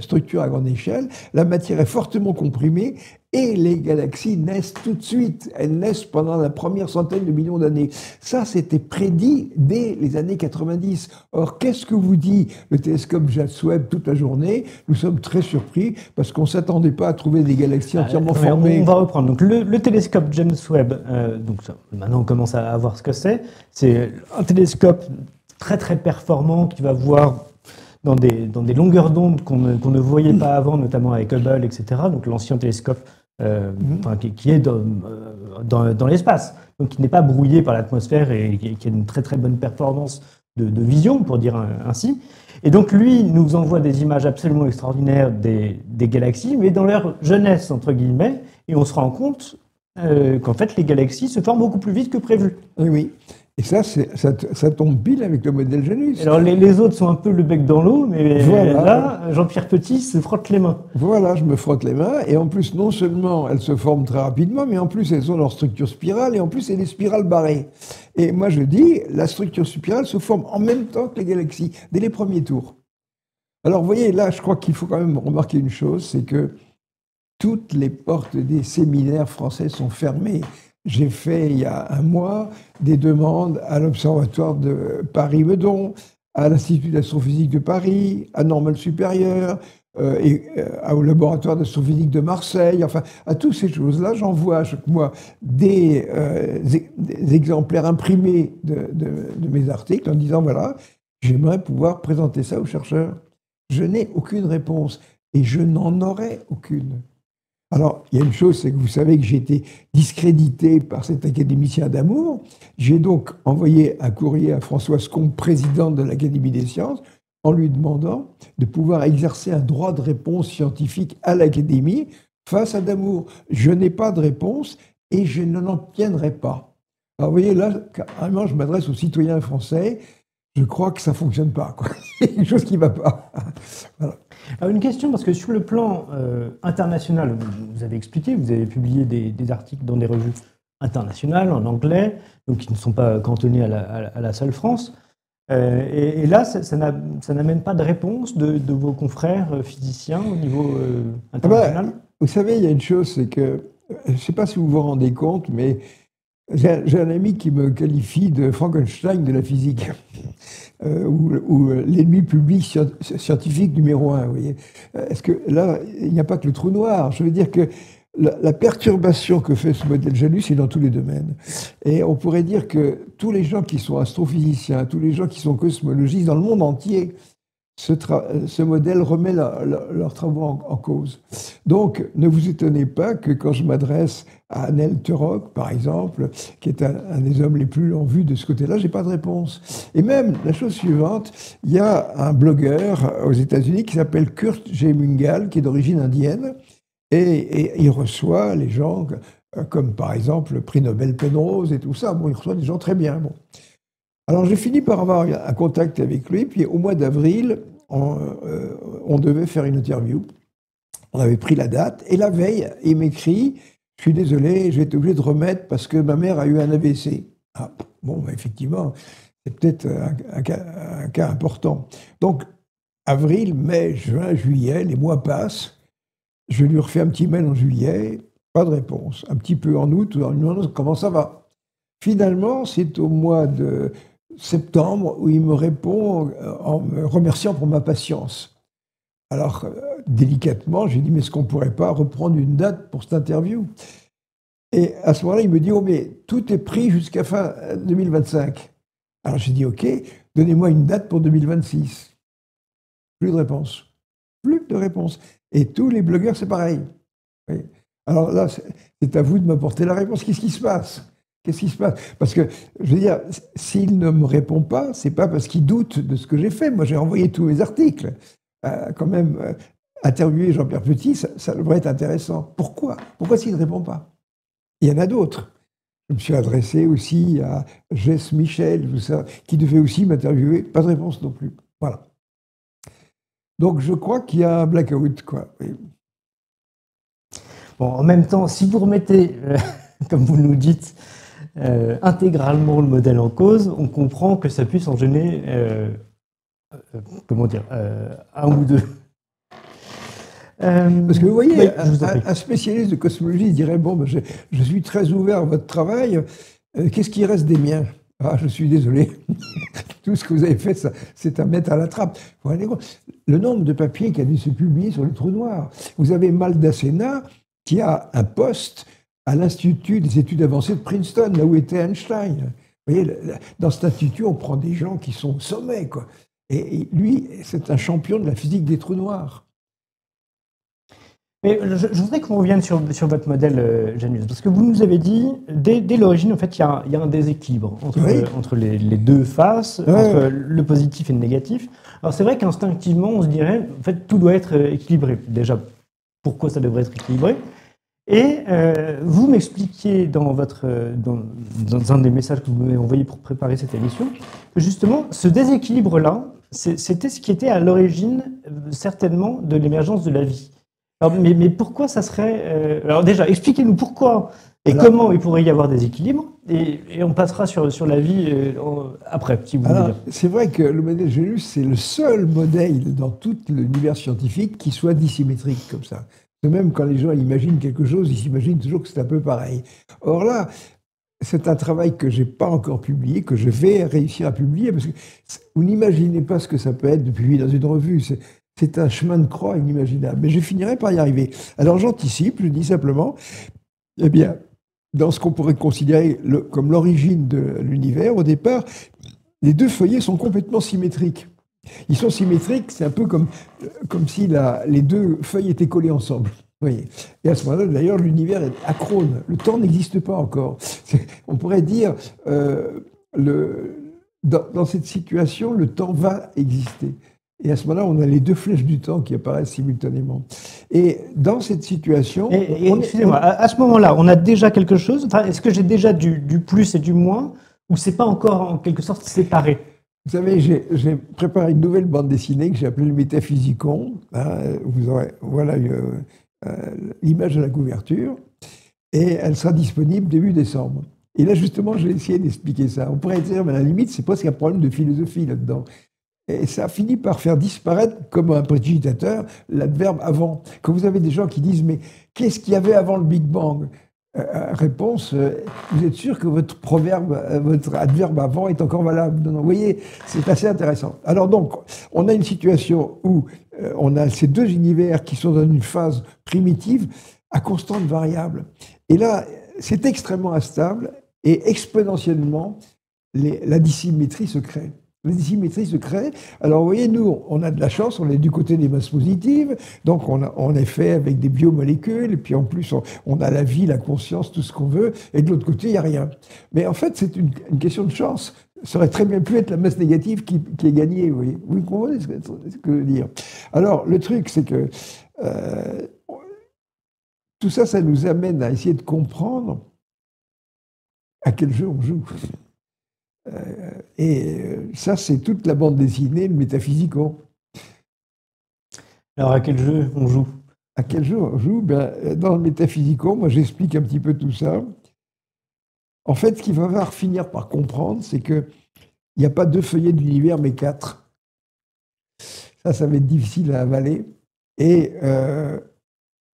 structure à grande échelle, la matière est fortement comprimée et les galaxies naissent tout de suite. Elles naissent pendant la première centaine de millions d'années. Ça, c'était prédit dès les années 90. Or, qu'est-ce que vous dit le télescope James Webb toute la journée? Nous sommes très surpris parce qu'on ne s'attendait pas à trouver des galaxies entièrement formées. On va reprendre. Donc, le télescope James Webb, maintenant on commence à voir ce que c'est. C'est un télescope très très performant qui va voir dans des longueurs d'onde qu'on ne voyait pas avant, notamment avec Hubble, etc. Donc l'ancien télescope qui est dans l'espace, donc qui n'est pas brouillé par l'atmosphère et qui a une très très bonne performance de vision, pour dire ainsi. Et donc lui nous envoie des images absolument extraordinaires des galaxies, mais dans leur jeunesse, entre guillemets, et on se rend compte qu'en fait les galaxies se forment beaucoup plus vite que prévu. Et oui. Et ça tombe pile avec le modèle Janus. Alors les autres sont un peu le bec dans l'eau, mais voilà. Là, Jean-Pierre Petit se frotte les mains. Voilà, je me frotte les mains, et en plus, non seulement elles se forment très rapidement, mais en plus elles ont leur structure spirale, et en plus c'est des spirales barrées. Et moi je dis, la structure spirale se forme en même temps que les galaxies, dès les premiers tours. Alors vous voyez, là je crois qu'il faut quand même remarquer une chose, c'est que toutes les portes des séminaires français sont fermées. J'ai fait, il y a un mois, des demandes à l'Observatoire de Paris-Meudon, à l'Institut d'astrophysique de Paris, à Normale Supérieure, au laboratoire d'astrophysique de Marseille, enfin, à toutes ces choses-là, j'envoie chaque mois des exemplaires imprimés de mes articles en disant, voilà, j'aimerais pouvoir présenter ça aux chercheurs. Je n'ai aucune réponse, et je n'en aurai aucune. Alors, il y a une chose, c'est que vous savez que j'ai été discrédité par cet académicien d'amour. J'ai donc envoyé un courrier à Françoise Combe, présidente de l'Académie des sciences, en lui demandant de pouvoir exercer un droit de réponse scientifique à l'Académie face à Damour. Je n'ai pas de réponse et je ne l'obtiendrai pas. Alors, vous voyez, là, carrément, je m'adresse aux citoyens français. Je crois que ça ne fonctionne pas, quoi. Il y a quelque chose qui ne va pas. Voilà. Alors une question, parce que sur le plan international, vous avez expliqué, vous avez publié des articles dans des revues internationales, en anglais, donc qui ne sont pas cantonnés à la seule France. Et là, ça n'amène pas de réponse de vos confrères physiciens au niveau international? Vous savez, il y a une chose, c'est que, je ne sais pas si vous vous rendez compte, mais j'ai un ami qui me qualifie de Frankenstein de la physique, ou l'ennemi public scientifique numéro 1. Vous voyez. Est-ce que là, il n'y a pas que le trou noir? Je veux dire que la perturbation que fait ce modèle Janus est dans tous les domaines. Et on pourrait dire que tous les gens qui sont astrophysiciens, tous les gens qui sont cosmologistes dans le monde entier, ce modèle remet leurs travaux en cause. Donc, ne vous étonnez pas que quand je m'adresse à Nel Turok, par exemple, qui est un des hommes les plus en vue de ce côté-là, je n'ai pas de réponse. Et même, la chose suivante, il y a un blogueur aux États-Unis qui s'appelle Kurt J. Mungal, qui est d'origine indienne, et il reçoit les gens comme, par exemple, le prix Nobel Penrose et tout ça. Bon, il reçoit des gens très bien. Bon. Alors j'ai fini par avoir un contact avec lui, puis au mois d'avril, on devait faire une interview. On avait pris la date, et la veille, il m'écrit « Je suis désolé, j'ai été obligé de remettre parce que ma mère a eu un AVC. » Ah, bon, bah, effectivement, c'est peut-être un cas important. Donc, avril, mai, juin, juillet, les mois passent. Je lui refais un petit mail en juillet, pas de réponse. Un petit peu en août, en lui demandant comment ça va. Finalement, c'est au mois de septembre où il me répond en me remerciant pour ma patience. Alors, délicatement, j'ai dit, mais est-ce qu'on ne pourrait pas reprendre une date pour cette interview? Et à ce moment-là, il me dit, oh, mais tout est pris jusqu'à fin 2025. Alors j'ai dit, OK, donnez-moi une date pour 2026. Plus de réponse. Plus de réponse. Et tous les blogueurs, c'est pareil. Oui. Alors là, c'est à vous de m'apporter la réponse. Qu'est-ce qui se passe? Qu'est-ce qui se passe? Parce que, je veux dire, s'il ne me répond pas, c'est pas parce qu'il doute de ce que j'ai fait. Moi, j'ai envoyé tous mes articles. Quand même, interviewer Jean-Pierre Petit, ça devrait être intéressant. Pourquoi? Pourquoi s'il ne répond pas? Il y en a d'autres. Je me suis adressé aussi à Jess Michel, tout ça, qui devait aussi m'interviewer. Pas de réponse non plus. Voilà. Donc, je crois qu'il y a un blackout, quoi. Oui. Bon, en même temps, si vous remettez, comme vous nous dites, intégralement le modèle en cause, on comprend que ça puisse en gêner, comment dire, un ou deux. Parce que vous voyez, oui, un spécialiste de cosmologie dirait, bon, ben, je suis très ouvert à votre travail, qu'est-ce qui reste des miens? Ah, je suis désolé. Tout ce que vous avez fait, c'est à mettre à la trappe. Vous vous rendez compte ? Le nombre de papiers qui a dû se publier sur les trous noirs. Vous avez Maldacena qui a un poste à l'Institut des études avancées de Princeton, là où était Einstein. Vous voyez, dans cet institut, on prend des gens qui sont au sommet, quoi. Et lui, c'est un champion de la physique des trous noirs. Mais je voudrais qu'on revienne sur votre modèle, Janus, parce que vous nous avez dit, dès l'origine, en fait, il y a un déséquilibre entre les deux faces, entre le positif et le négatif. Alors c'est vrai qu'instinctivement, on se dirait, en fait, tout doit être équilibré. Déjà, pourquoi ça devrait être équilibré? Et vous m'expliquiez dans un des messages que vous m'avez envoyé pour préparer cette émission, que justement, ce déséquilibre-là, c'était ce qui était à l'origine, certainement, de l'émergence de la vie. Alors, mais pourquoi ça serait... alors déjà, expliquez-nous pourquoi et comment il pourrait y avoir des équilibres, et on passera sur la vie après, si vous voulez dire. C'est vrai que le modèle Janus, c'est le seul modèle dans tout l'univers scientifique qui soit dissymétrique comme ça. Même quand les gens imaginent quelque chose, ils s'imaginent toujours que c'est un peu pareil. Or là, c'est un travail que je n'ai pas encore publié, que je vais réussir à publier, parce que vous n'imaginez pas ce que ça peut être de publier dans une revue. C'est un chemin de croix inimaginable. Mais je finirai par y arriver. Alors j'anticipe, je dis simplement, eh bien, dans ce qu'on pourrait considérer comme l'origine de l'univers, au départ, les deux feuillets sont complètement symétriques. Ils sont symétriques, c'est un peu comme si les deux feuilles étaient collées ensemble. Vous voyez. Et à ce moment-là, d'ailleurs, l'univers est acrone. Le temps n'existe pas encore. On pourrait dire, dans cette situation, le temps va exister. Et à ce moment-là, on a les deux flèches du temps qui apparaissent simultanément. Et dans cette situation... Excusez-moi, à ce moment-là, on a déjà quelque chose? Enfin, est-ce que j'ai déjà du plus et du moins, ou c'est pas encore en quelque sorte séparé? Vous savez, j'ai préparé une nouvelle bande dessinée que j'ai appelée le Métaphysicon. Vous aurez, voilà l'image de la couverture. Et elle sera disponible début décembre. Et là, justement, j'ai essayé d'expliquer ça. On pourrait dire, mais à la limite, c'est presque un problème de philosophie là-dedans. Et ça a fini par faire disparaître, comme un prédigitateur, l'adverbe avant. Quand vous avez des gens qui disent, mais qu'est-ce qu'il y avait avant le Big Bang? Réponse, vous êtes sûr que votre adverbe avant est encore valable? Non, vous voyez, c'est assez intéressant. Alors donc, on a une situation où on a ces deux univers qui sont dans une phase primitive à constante variable. Et là, c'est extrêmement instable et exponentiellement, la dissymétrie se crée. La dissymétrie se crée. Alors, vous voyez, nous, on a de la chance, on est du côté des masses positives, donc on est fait avec des biomolécules, et puis en plus, on a la vie, la conscience, tout ce qu'on veut, et de l'autre côté, il n'y a rien. Mais en fait, c'est une question de chance. Ça aurait très bien pu être la masse négative qui est gagnée, vous voyez. Vous comprenez ce que je veux dire? Alors, le truc, c'est que tout ça, ça nous amène à essayer de comprendre à quel jeu on joue. Ça, c'est toute la bande dessinée, le Métaphysicon. Alors, à quel jeu on joue? À quel jeu on joue? Dans le Métaphysicon, moi, j'explique un petit peu tout ça. En fait, ce qu'il va falloir finir par comprendre, c'est qu'il n'y a pas deux feuillets d'univers, mais 4. Ça va être difficile à avaler. Et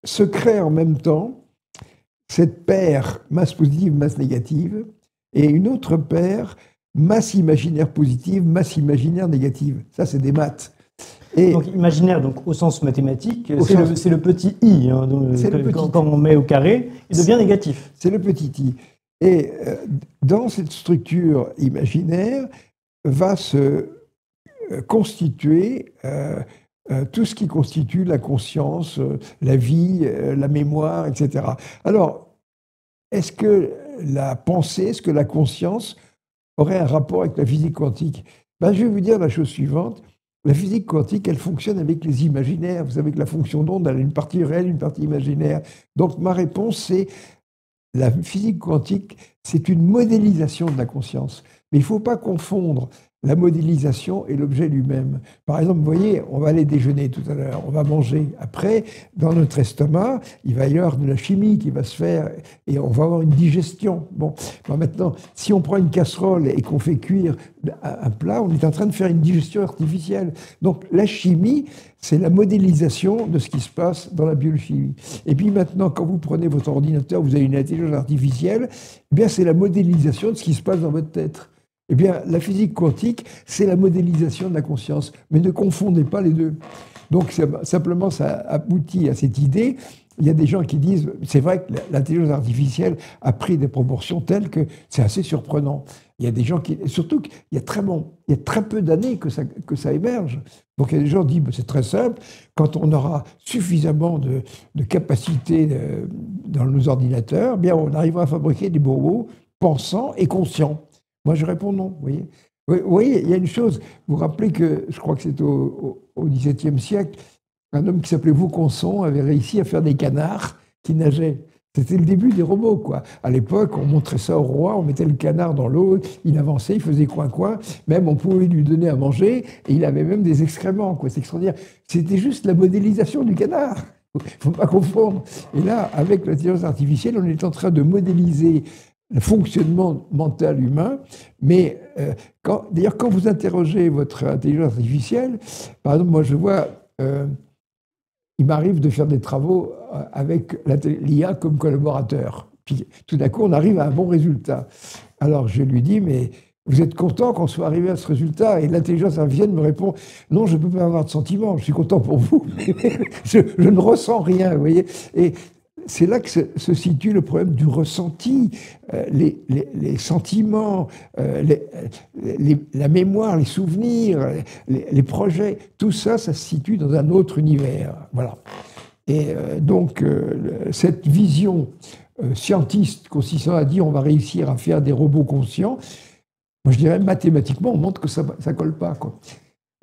se crée en même temps cette paire masse positive, masse négative, et une autre paire masse imaginaire positive, masse imaginaire négative. Ça, c'est des maths. Et donc imaginaire, donc au sens mathématique, c'est le petit i. Hein, quand on met au carré, il devient négatif. C'est le petit i. Et dans cette structure imaginaire va se constituer tout ce qui constitue la conscience, la vie, la mémoire, etc. Alors, est-ce que la pensée, est-ce que la conscience aurait un rapport avec la physique quantique? Je vais vous dire la chose suivante. La physique quantique, elle fonctionne avec les imaginaires. Vous savez que la fonction d'onde, elle a une partie réelle, une partie imaginaire. Donc ma réponse, c'est la physique quantique, c'est une modélisation de la conscience. Mais il ne faut pas confondre la modélisation et l'objet lui-même. Par exemple, vous voyez, on va aller déjeuner tout à l'heure, on va manger. Après, dans notre estomac, il va y avoir de la chimie qui va se faire et on va avoir une digestion. Bon, maintenant, si on prend une casserole et qu'on fait cuire un plat, on est en train de faire une digestion artificielle. Donc la chimie, c'est la modélisation de ce qui se passe dans la biochimie. Et puis maintenant, quand vous prenez votre ordinateur, vous avez une intelligence artificielle, eh bien c'est la modélisation de ce qui se passe dans votre tête. Eh bien, la physique quantique, c'est la modélisation de la conscience. Mais ne confondez pas les deux. Donc, simplement, ça aboutit à cette idée. Il y a des gens qui disent, c'est vrai que l'intelligence artificielle a pris des proportions telles que c'est assez surprenant. Il y a des gens qui... Surtout qu'il y a très peu d'années que ça émerge. Donc, il y a des gens qui disent, c'est très simple, quand on aura suffisamment de capacité dans nos ordinateurs, bien, on arrivera à fabriquer des robots pensants et conscients. Moi, je réponds non, vous voyez. Vous voyez, il y a une chose, vous vous rappelez que, je crois que c'est au XVIIe siècle, un homme qui s'appelait Vaucanson avait réussi à faire des canards qui nageaient. C'était le début des robots, quoi. À l'époque, on montrait ça au roi, on mettait le canard dans l'eau, il avançait, il faisait coin-coin, même on pouvait lui donner à manger, et il avait même des excréments, quoi. C'est extraordinaire. C'était juste la modélisation du canard. Il ne faut pas confondre. Et là, avec l'intelligence artificielle, on est en train de modéliser le fonctionnement mental humain, mais d'ailleurs, quand vous interrogez votre intelligence artificielle, par exemple, moi je vois, il m'arrive de faire des travaux avec l'IA comme collaborateur. Puis tout d'un coup, on arrive à un bon résultat. Alors je lui dis, mais vous êtes content qu'on soit arrivé à ce résultat? Et l'intelligence artificielle me répond, non, je ne peux pas avoir de sentiment, je suis content pour vous, mais je ne ressens rien, vous voyez. Et c'est là que se situe le problème du ressenti, les sentiments, la mémoire, les souvenirs, les projets, tout ça, ça se situe dans un autre univers. Voilà. Et donc, cette vision scientiste consistant à dire on va réussir à faire des robots conscients, moi je dirais mathématiquement, on montre que ça ne colle pas, quoi.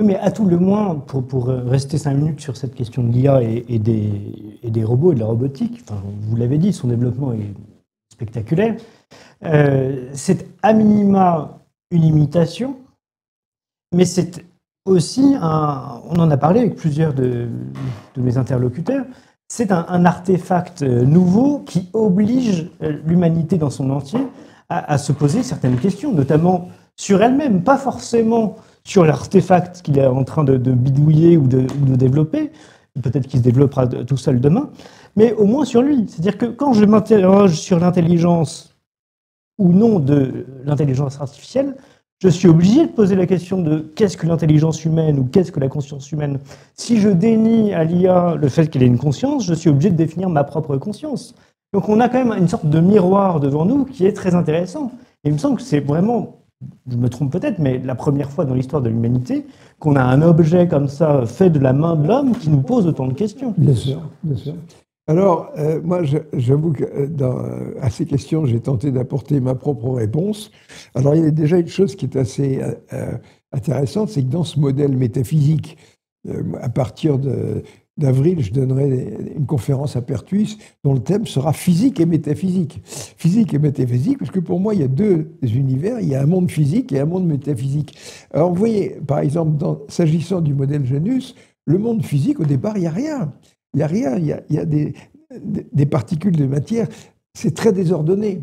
Mais à tout le moins, pour rester 5 minutes sur cette question de l'IA et des robots et de la robotique, enfin, vous l'avez dit, son développement est spectaculaire. C'est à minima une imitation, mais c'est aussi, on en a parlé avec plusieurs de mes interlocuteurs, c'est un artefact nouveau qui oblige l'humanité dans son entier à se poser certaines questions, notamment sur elle-même, pas forcément sur l'artefact qu'il est en train de bidouiller ou de développer, peut-être qu'il se développera tout seul demain, mais au moins sur lui. C'est-à-dire que quand je m'interroge sur l'intelligence ou non de l'intelligence artificielle, je suis obligé de poser la question de qu'est-ce que l'intelligence humaine ou qu'est-ce que la conscience humaine. Si je dénie à l'IA le fait qu'elle ait une conscience, je suis obligé de définir ma propre conscience. Donc on a quand même une sorte de miroir devant nous qui est très intéressant. Et il me semble que c'est vraiment, je me trompe peut-être, mais la première fois dans l'histoire de l'humanité qu'on a un objet comme ça fait de la main de l'homme qui nous pose autant de questions. Bien sûr, bien sûr. Alors, moi, j'avoue que à ces questions, j'ai tenté d'apporter ma propre réponse. Alors, il y a déjà une chose qui est assez intéressante, c'est que dans ce modèle métaphysique, à partir d'avril, je donnerai une conférence à Pertuis dont le thème sera physique et métaphysique. Physique et métaphysique, parce que pour moi, il y a deux univers, il y a un monde physique et un monde métaphysique. Alors, vous voyez, par exemple, s'agissant du modèle Janus, le monde physique, au départ, il n'y a rien. Il n'y a rien, il y a des particules de matière, c'est très désordonné.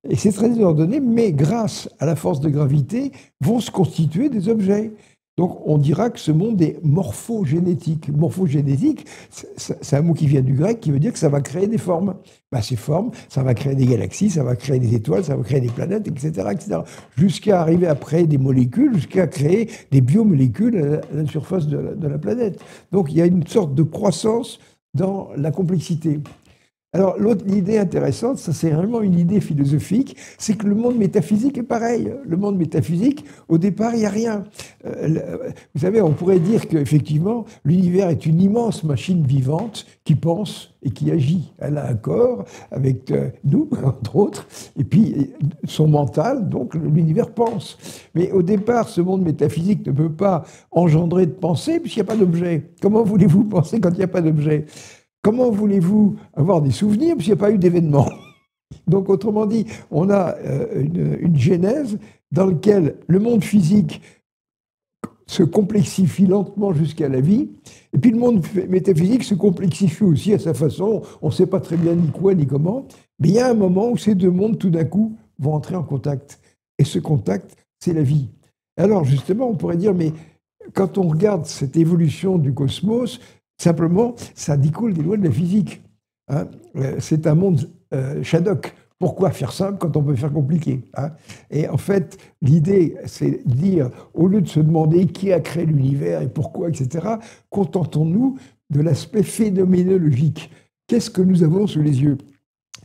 Et c'est très désordonné, mais grâce à la force de gravité, vont se constituer des objets. Donc on dira que ce monde est morphogénétique. Morphogénétique, c'est un mot qui vient du grec, qui veut dire que ça va créer des formes. Ben, ces formes, ça va créer des galaxies, ça va créer des étoiles, ça va créer des planètes, etc., etc. Jusqu'à arriver à créer des molécules, jusqu'à créer des biomolécules à la surface de la planète. Donc il y a une sorte de croissance dans la complexité. Alors, l'idée intéressante, ça c'est vraiment une idée philosophique, c'est que le monde métaphysique est pareil. Le monde métaphysique, au départ, il n'y a rien. Vous savez, on pourrait dire qu'effectivement, l'univers est une immense machine vivante qui pense et qui agit. Elle a un corps avec nous, entre autres, et puis son mental, donc l'univers pense. Mais au départ, ce monde métaphysique ne peut pas engendrer de pensée puisqu'il n'y a pas d'objet. Comment voulez-vous penser quand il n'y a pas d'objet ? Comment voulez-vous avoir des souvenirs s'il n'y a pas eu d'événement? Donc, autrement dit, on a une genèse dans laquelle le monde physique se complexifie lentement jusqu'à la vie, et puis le monde métaphysique se complexifie aussi à sa façon, on ne sait pas très bien ni quoi ni comment, mais il y a un moment où ces deux mondes, tout d'un coup, vont entrer en contact. Et ce contact, c'est la vie. Alors justement, on pourrait dire, mais quand on regarde cette évolution du cosmos, simplement, ça découle des lois de la physique. Hein. C'est un monde Shadok. Pourquoi faire simple quand on peut faire compliqué, hein? Et en fait, l'idée, c'est de dire, au lieu de se demander qui a créé l'univers et pourquoi, etc., contentons-nous de l'aspect phénoménologique. Qu'est-ce que nous avons sous les yeux?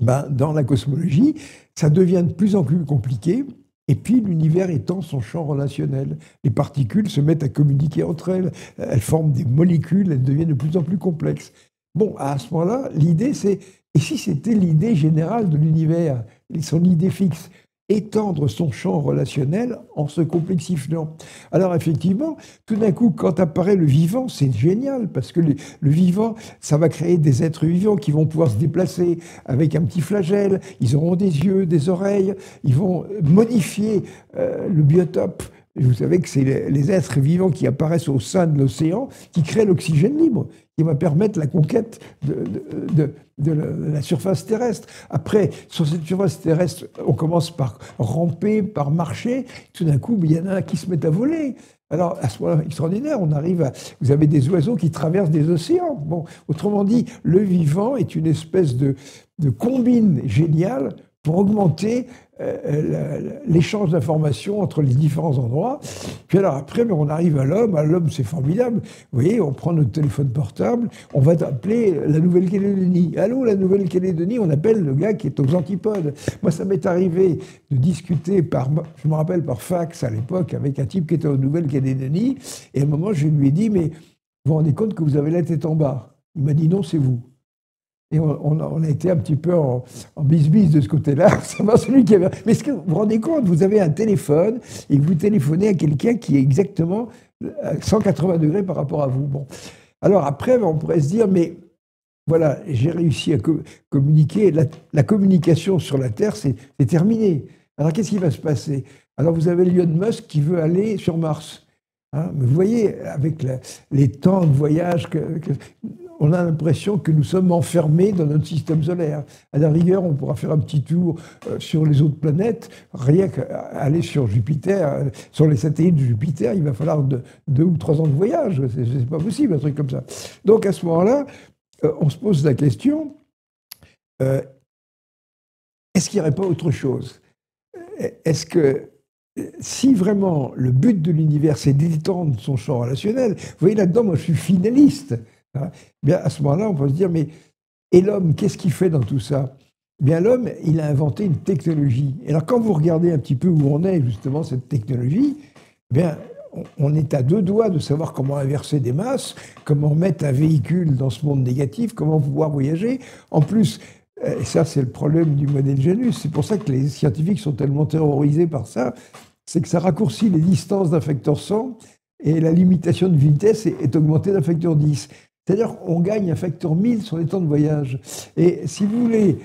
Dans la cosmologie, ça devient de plus en plus compliqué. Et puis l'univers étend son champ relationnel. Les particules se mettent à communiquer entre elles. Elles forment des molécules, elles deviennent de plus en plus complexes. Bon, à ce moment-là, l'idée, c'est... Et si c'était l'idée générale de l'univers, son idée fixe, étendre son champ relationnel en se complexifiant. Alors effectivement, tout d'un coup, quand apparaît le vivant, c'est génial, parce que le vivant, ça va créer des êtres vivants qui vont pouvoir se déplacer avec un petit flagelle, ils auront des yeux, des oreilles, ils vont modifier le biotope. Vous savez que c'est les êtres vivants qui apparaissent au sein de l'océan qui créent l'oxygène libre, qui va permettre la conquête de la surface terrestre. Après, sur cette surface terrestre, on commence par ramper, par marcher. Tout d'un coup, il y en a qui se mettent à voler. Alors, à ce moment-là, extraordinaire, on arrive à... Vous avez des oiseaux qui traversent des océans. Bon, autrement dit, le vivant est une espèce de combine géniale pour augmenter l'échange d'informations entre les différents endroits. Puis alors après, on arrive à l'homme. À l'homme, c'est formidable. Vous voyez, on prend notre téléphone portable, on va appeler la Nouvelle-Calédonie. Allô, la Nouvelle-Calédonie, on appelle le gars qui est aux antipodes. Moi, ça m'est arrivé de discuter je me rappelle, par fax à l'époque, avec un type qui était aux Nouvelle-Calédonie. Et à un moment, je lui ai dit, mais vous vous rendez compte que vous avez la tête en bas? Il m'a dit, non, c'est vous. Et on a été un petit peu en bisbise de ce côté-là. Celui qui avait... Mais est-ce que vous vous rendez compte, vous avez un téléphone et vous téléphonez à quelqu'un qui est exactement à 180 degrés par rapport à vous. Bon. Alors après, on pourrait se dire, mais voilà, j'ai réussi à communiquer. La communication sur la Terre, c'est terminé. Alors qu'est-ce qui va se passer? Alors vous avez Elon Musk qui veut aller sur Mars. Hein, mais vous voyez, avec les temps de voyage on a l'impression que nous sommes enfermés dans notre système solaire. À la rigueur, on pourra faire un petit tour sur les autres planètes, rien qu'aller sur Jupiter, sur les satellites de Jupiter, il va falloir 2 ou 3 ans de voyage. C'est pas possible, un truc comme ça. Donc à ce moment-là, on se pose la question, est-ce qu'il n'y aurait pas autre chose? Est-ce que si vraiment le but de l'univers, c'est d'étendre son champ relationnel, vous voyez là-dedans, moi je suis finaliste. Bien, à ce moment-là, on peut se dire, mais et l'homme, qu'est-ce qu'il fait dans tout ça? Bien, l'homme, il a inventé une technologie. Et alors, quand vous regardez un petit peu où on est, justement, cette technologie, bien, on est à 2 doigts de savoir comment inverser des masses, comment mettre un véhicule dans ce monde négatif, comment pouvoir voyager. En plus, et ça, c'est le problème du modèle Janus. C'est pour ça que les scientifiques sont tellement terrorisés par ça, c'est que ça raccourcit les distances d'un facteur 100 et la limitation de vitesse est augmentée d'un facteur 10. C'est-à-dire qu'on gagne un facteur 1000 sur les temps de voyage. Et si vous voulez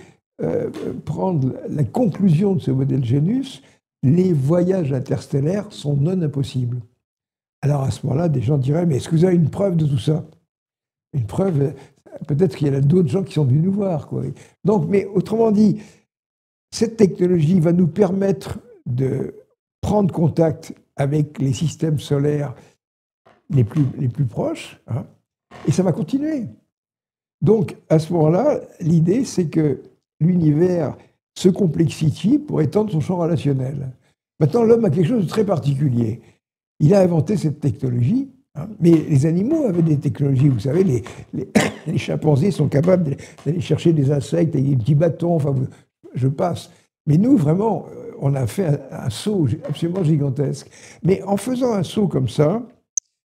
prendre la conclusion de ce modèle Janus, les voyages interstellaires sont non impossibles. Alors à ce moment-là, des gens diraient, mais est-ce que vous avez une preuve de tout ça? Une preuve, peut-être qu'il y en a d'autres gens qui sont venus nous voir, quoi. Donc, mais autrement dit, cette technologie va nous permettre de prendre contact avec les systèmes solaires les plus proches, hein, et ça va continuer. Donc, à ce moment-là, l'idée, c'est que l'univers se complexifie pour étendre son champ relationnel. Maintenant, l'homme a quelque chose de très particulier. Il a inventé cette technologie, hein, mais les animaux avaient des technologies. Vous savez, les chimpanzés sont capables d'aller chercher des insectes avec des petits bâtons, enfin, je passe. Mais nous, vraiment, on a fait un saut absolument gigantesque. Mais en faisant un saut comme ça,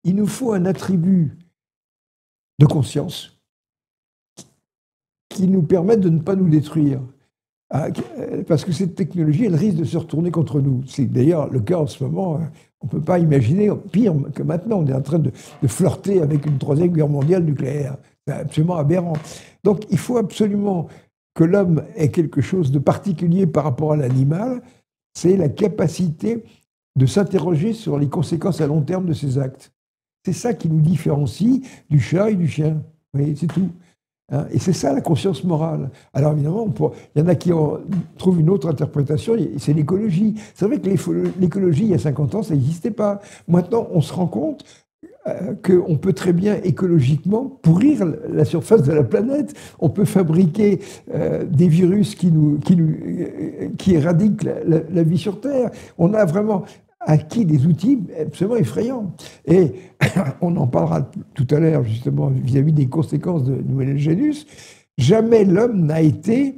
il nous faut un attribut de conscience qui nous permette de ne pas nous détruire. Parce que cette technologie, elle risque de se retourner contre nous. C'est d'ailleurs le cas en ce moment. On ne peut pas imaginer pire que maintenant. On est en train de flirter avec une 3e guerre mondiale nucléaire. C'est absolument aberrant. Donc il faut absolument que l'homme ait quelque chose de particulier par rapport à l'animal. C'est la capacité de s'interroger sur les conséquences à long terme de ses actes. C'est ça qui nous différencie du chat et du chien. Vous voyez, c'est tout. Hein, et c'est ça la conscience morale. Alors évidemment, il y en a qui trouvent une autre interprétation, c'est l'écologie. C'est vrai que l'écologie, il y a 50 ans, ça n'existait pas. Maintenant, on se rend compte qu'on peut très bien écologiquement pourrir la surface de la planète. On peut fabriquer des virus qui éradiquent la vie sur Terre. On a vraiment acquis des outils absolument effrayants. Et on en parlera tout à l'heure, justement, vis-à-vis des conséquences de Nouvelle Génus. Jamais l'homme n'a été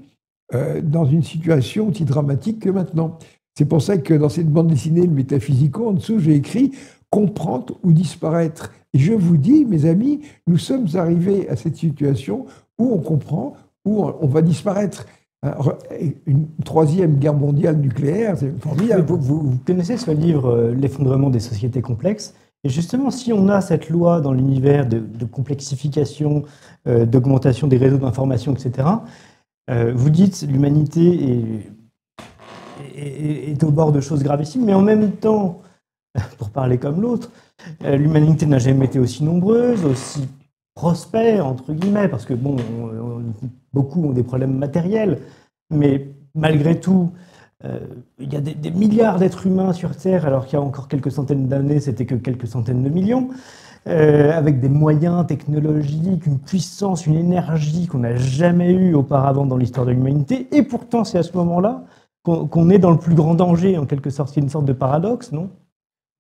dans une situation aussi dramatique que maintenant. C'est pour ça que dans cette bande dessinée, le Métaphysico, en dessous, j'ai écrit « comprendre ou disparaître ». Et je vous dis, mes amis, nous sommes arrivés à cette situation où on comprend, où on va disparaître. Une troisième guerre mondiale nucléaire, c'est formidable. Vous connaissez ce livre, L'effondrement des sociétés complexes. Et justement, si on a cette loi dans l'univers de complexification, d'augmentation des réseaux d'information, etc., vous dites l'humanité est au bord de choses gravissimes, mais en même temps, pour parler comme l'autre, l'humanité n'a jamais été aussi nombreuse, aussi prospère, entre guillemets, parce que bon, beaucoup ont des problèmes matériels, mais malgré tout, il y a des milliards d'êtres humains sur Terre, alors qu'il y a encore quelques centaines d'années, c'était que quelques centaines de millions, avec des moyens technologiques, une puissance, une énergie qu'on n'a jamais eue auparavant dans l'histoire de l'humanité, et pourtant c'est à ce moment-là qu'on est dans le plus grand danger, en quelque sorte. C'est une sorte de paradoxe, non ?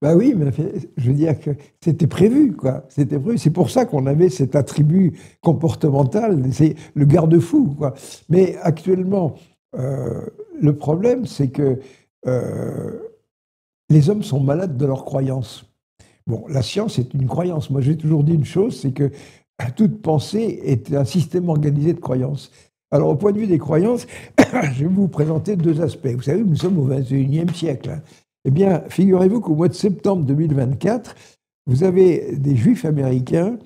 Ben oui, mais je veux dire que c'était prévu, quoi. C'était prévu. C'est pour ça qu'on avait cet attribut comportemental, c'est le garde-fou, quoi. Mais actuellement, le problème, c'est que les hommes sont malades de leurs croyances. Bon, la science est une croyance. Moi, j'ai toujours dit une chose, c'est que toute pensée est un système organisé de croyances. Alors, au point de vue des croyances, je vais vous présenter deux aspects. Vous savez, nous sommes au XXIe siècle, hein. Eh bien, figurez-vous qu'au mois de septembre 2024, vous avez des juifs américains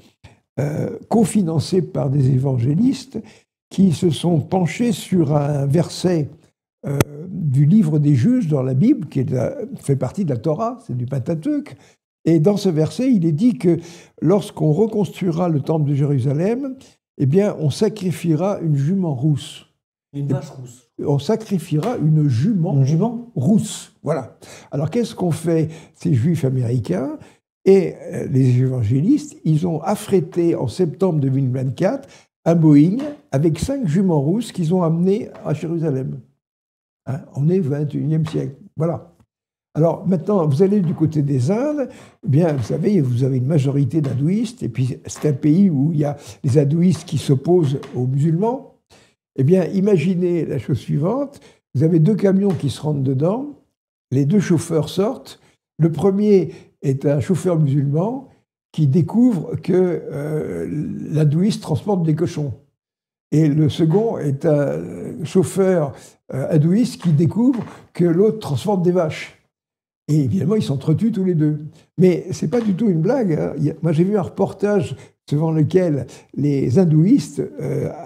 cofinancés par des évangélistes qui se sont penchés sur un verset du livre des juges dans la Bible, qui fait partie de la Torah, c'est du Pentateuque. Et dans ce verset, il est dit que lorsqu'on reconstruira le temple de Jérusalem, eh bien, on sacrifiera une jument rousse. Une vache rousse. On sacrifiera une jument rousse. Voilà. Alors, qu'est-ce qu'ont fait ces juifs américains et les évangélistes? Ils ont affrété en septembre 2024 un Boeing avec 5 juments rousses qu'ils ont amenés à Jérusalem. Hein, on est au XXIe siècle. Voilà. Alors, maintenant, vous allez du côté des Indes, eh bien, vous savez, vous avez une majorité d'hindouistes, et puis c'est un pays où il y a les hindouistes qui s'opposent aux musulmans. Eh bien, imaginez la chose suivante. Vous avez 2 camions qui se rentrent dedans. Les 2 chauffeurs sortent. Le premier est un chauffeur musulman qui découvre que l'hindouiste transporte des cochons. Et le second est un chauffeur hindouiste qui découvre que l'autre transporte des vaches. Et évidemment, ils s'entretuent tous les deux. Mais ce n'est pas du tout une blague, hein. Moi, j'ai vu un reportage selon lequel les hindouistes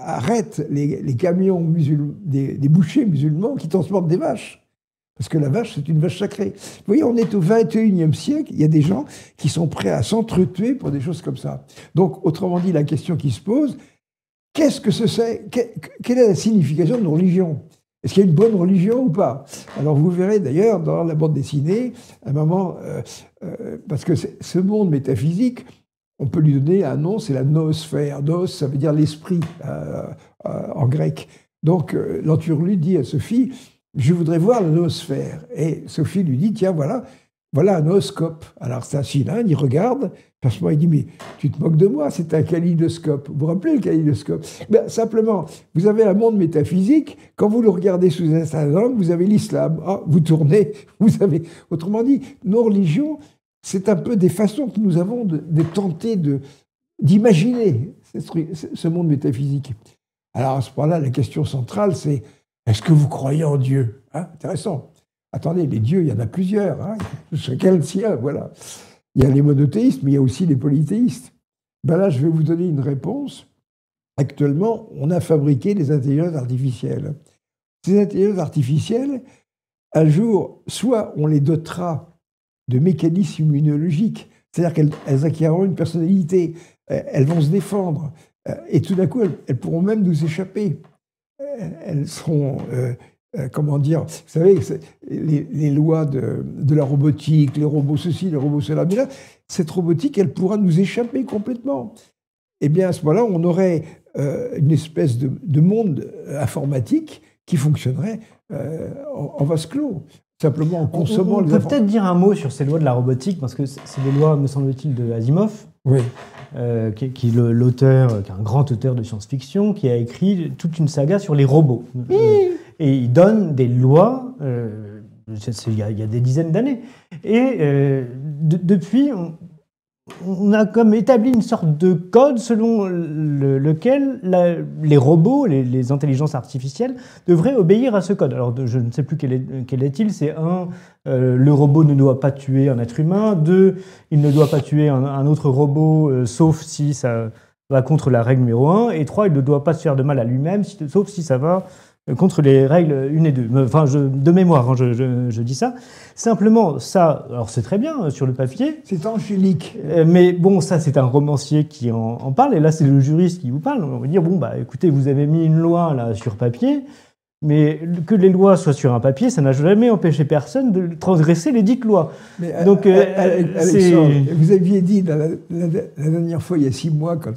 arrêtent les camions des bouchers musulmans qui transportent des vaches. Parce que la vache, c'est une vache sacrée. Vous voyez, on est au XXIe siècle, il y a des gens qui sont prêts à s'entretuer pour des choses comme ça. Donc, autrement dit, la question qui se pose, qu'est-ce que c'est ? Quelle est la signification de religion ? Est-ce qu'il y a une bonne religion ou pas? Alors vous verrez d'ailleurs dans la bande dessinée, à un moment, parce que ce monde métaphysique, on peut lui donner un nom, c'est la noosphère. Noos, ça veut dire l'esprit en grec. Donc l'Enturlu dit à Sophie, je voudrais voir la noosphère. Et Sophie lui dit, tiens, voilà un nooscope. Alors c'est un cylindre, il regarde, franchement il dit, mais tu te moques de moi, c'est un kaléidoscope. Vous vous rappelez le kaléidoscope? Ben, simplement, vous avez un monde métaphysique, quand vous le regardez sous un certain angle, vous avez l'islam. Ah, vous tournez, vous avez... Autrement dit, nos religions, c'est un peu des façons que nous avons de tenter d'imaginer ce monde métaphysique. Alors à ce point-là, la question centrale, c'est, est-ce que vous croyez en Dieu? Intéressant. Attendez, les dieux, il y en a plusieurs. Hein, chacun le sien, voilà. Il y a les monothéistes, mais il y a aussi les polythéistes. Ben là, je vais vous donner une réponse. Actuellement, on a fabriqué des intelligences artificielles. Ces intelligences artificielles, un jour, soit on les dotera de mécanismes immunologiques. C'est-à-dire qu'elles acquierront une personnalité, elles vont se défendre, et tout d'un coup, elles pourront même nous échapper. Elles seront, comment dire, vous savez, les lois de la robotique, les robots ceci, les robots cela, mais là, cette robotique, elle pourra nous échapper complètement. Eh bien, à ce moment-là, on aurait une espèce de monde informatique qui fonctionnerait en vase clos. Simplement en consommant on peut peut-être dire un mot sur ces lois de la robotique, parce que c'est des lois, me semble-t-il, de Asimov, oui. Qui est l'auteur, qui est un grand auteur de science-fiction, qui a écrit toute une saga sur les robots. Et il donne des lois, il y a des dizaines d'années. Et depuis, on a comme établi une sorte de code selon lequel les robots, les intelligences artificielles, devraient obéir à ce code. Alors, je ne sais plus quel est-il. C'est 1, le robot ne doit pas tuer un être humain. 2, il ne doit pas tuer un autre robot, sauf si ça va contre la règle numéro 1. Et 3, il ne doit pas se faire de mal à lui-même, sauf si ça va contre les règles 1 et 2. Enfin, de mémoire, je dis ça. Simplement, ça, alors c'est très bien sur le papier. C'est angélique. Mais bon, ça, c'est un romancier qui en parle. Et là, c'est le juriste qui vous parle. On va dire, bon, bah, écoutez, vous avez mis une loi là sur papier, mais que les lois soient sur un papier, ça n'a jamais empêché personne de transgresser les dites lois. Mais donc, Alexandre, vous aviez dit la dernière fois, il y a 6 mois, quand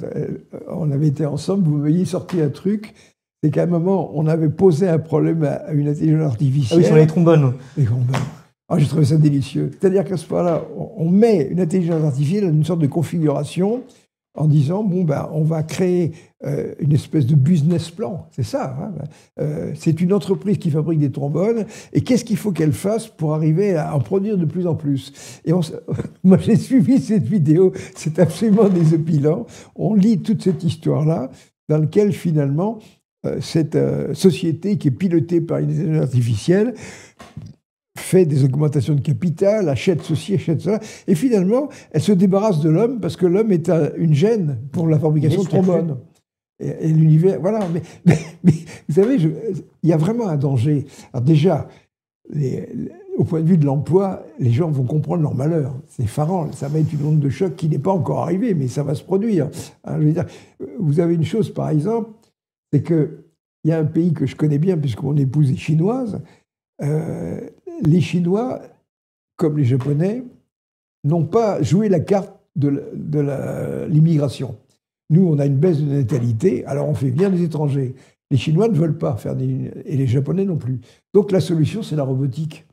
on avait été ensemble, vous m'aviez sorti un truc. C'est qu'à un moment, on avait posé un problème à une intelligence artificielle. Ah oui, sur les trombones. Les trombones. Ah, j'ai trouvé ça délicieux. C'est-à-dire qu'à ce moment-là, on met une intelligence artificielle dans une sorte de configuration en disant, bon, ben, on va créer une espèce de business plan. C'est ça. Hein. C'est une entreprise qui fabrique des trombones. Et qu'est-ce qu'il faut qu'elle fasse pour arriver à en produire de plus en plus? Et moi, j'ai suivi cette vidéo. C'est absolument désopilant. On lit toute cette histoire-là dans laquelle, finalement, cette société qui est pilotée par une intelligence artificielle fait des augmentations de capital, achète ceci, achète cela, et finalement, elle se débarrasse de l'homme parce que l'homme est une gêne pour la fabrication de trombones. Et l'univers, voilà. Mais vous savez, il y a vraiment un danger. Alors déjà, au point de vue de l'emploi, les gens vont comprendre leur malheur. C'est effarant. Ça va être une onde de choc qui n'est pas encore arrivée, mais ça va se produire. Alors, je veux dire, vous avez une chose, par exemple, c'est qu'il y a un pays que je connais bien, puisque mon épouse est chinoise. Les Chinois, comme les Japonais, n'ont pas joué la carte de l'immigration. Nous, on a une baisse de natalité, alors on fait bien des étrangers. Les Chinois ne veulent pas faire et les Japonais non plus. Donc la solution, c'est la robotique.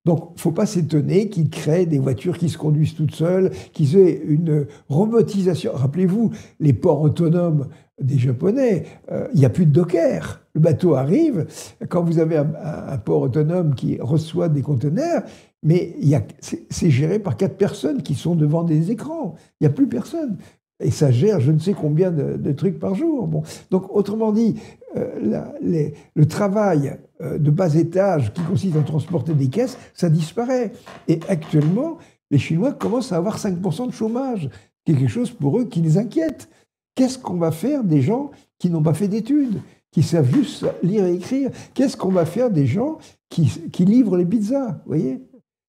Donc, il ne faut pas s'étonner qu'ils créent des voitures qui se conduisent toutes seules, qu'ils aient une robotisation. Rappelez-vous, les ports autonomes des Japonais, il n'y a plus de docker. Le bateau arrive, quand vous avez un port autonome qui reçoit des conteneurs, mais c'est géré par 4 personnes qui sont devant des écrans. Il n'y a plus personne. Et ça gère je ne sais combien de trucs par jour. Bon. Donc, autrement dit, le travail de bas étage qui consiste à transporter des caisses, ça disparaît. Et actuellement, les Chinois commencent à avoir 5% de chômage. Quelque chose pour eux qui les inquiète. Qu'est-ce qu'on va faire des gens qui n'ont pas fait d'études, qui savent juste lire et écrire? Qu'est-ce qu'on va faire des gens qui livrent les pizzas? Vous voyez?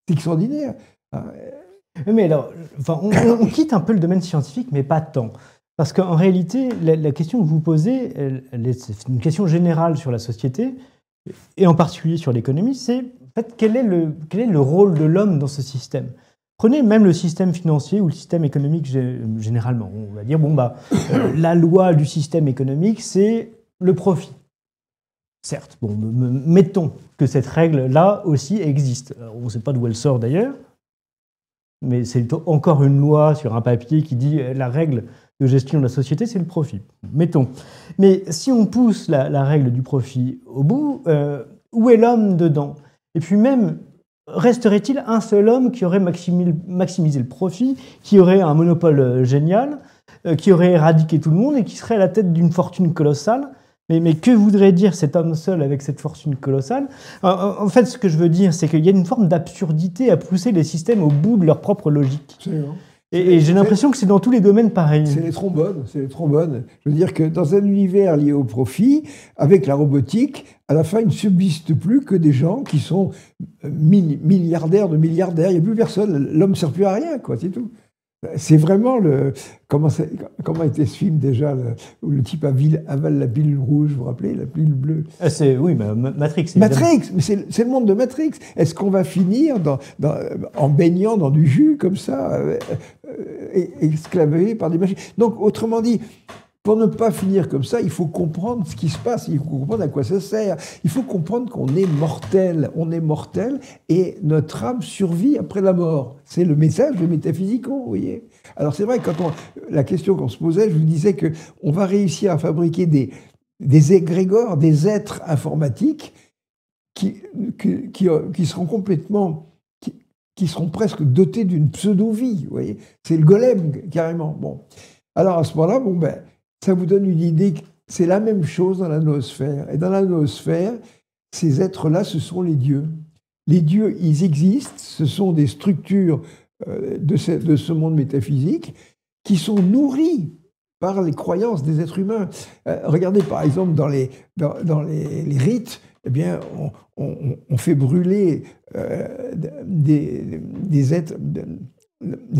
C'est extraordinaire. Mais alors, enfin, on quitte un peu le domaine scientifique, mais pas tant. Parce qu'en réalité, la question que vous posez, c'est une question générale sur la société, et en particulier sur l'économie, c'est en fait, quel est le rôle de l'homme dans ce système? Prenez même le système financier ou le système économique généralement. On va dire, bon, la loi du système économique, c'est le profit. Certes, bon, mettons que cette règle-là aussi existe. Alors, on ne sait pas d'où elle sort d'ailleurs, mais c'est encore une loi sur un papier qui dit la règle de gestion de la société, c'est le profit. Mettons. Mais si on pousse la règle du profit au bout, où est l'homme dedans? Et puis même, resterait-il un seul homme qui aurait maximisé le profit, qui aurait un monopole génial, qui aurait éradiqué tout le monde et qui serait à la tête d'une fortune colossale? Mais que voudrait dire cet homme seul avec cette fortune colossale? En fait, ce que je veux dire, c'est qu'il y a une forme d'absurdité à pousser les systèmes au bout de leur propre logique. Et j'ai l'impression que c'est dans tous les domaines pareil. C'est les trombones, c'est les trombones. Je veux dire que dans un univers lié au profit, avec la robotique, à la fin, il ne subsiste plus que des gens qui sont milliardaires de milliardaires. Il n'y a plus personne. L'homme ne sert plus à rien, quoi, c'est tout. C'est vraiment le... Comment était ce film déjà, où le type avale la pilule rouge, vous vous rappelez, la pilule bleue? Oui, Matrix. Matrix, mais c'est le monde de Matrix. Est-ce qu'on va finir en baignant dans du jus comme ça, esclavé par des machines? Donc, autrement dit, pour ne pas finir comme ça, il faut comprendre ce qui se passe, il faut comprendre à quoi ça sert. Il faut comprendre qu'on est mortel, et notre âme survit après la mort. C'est le message de Métaphysico, vous voyez. Alors c'est vrai, la question qu'on se posait, je vous disais qu'on va réussir à fabriquer des égrégores, des êtres informatiques qui seront complètement... qui seront presque dotés d'une pseudo-vie, vous voyez. C'est le golem, carrément. Bon. Alors à ce moment-là, ça vous donne une idée que c'est la même chose dans la noosphère. Et dans la noosphère, ces êtres-là, ce sont les dieux. Les dieux, ils existent, ce sont des structures de ce monde métaphysique qui sont nourries par les croyances des êtres humains. Regardez par exemple dans les rites, eh bien, on fait brûler des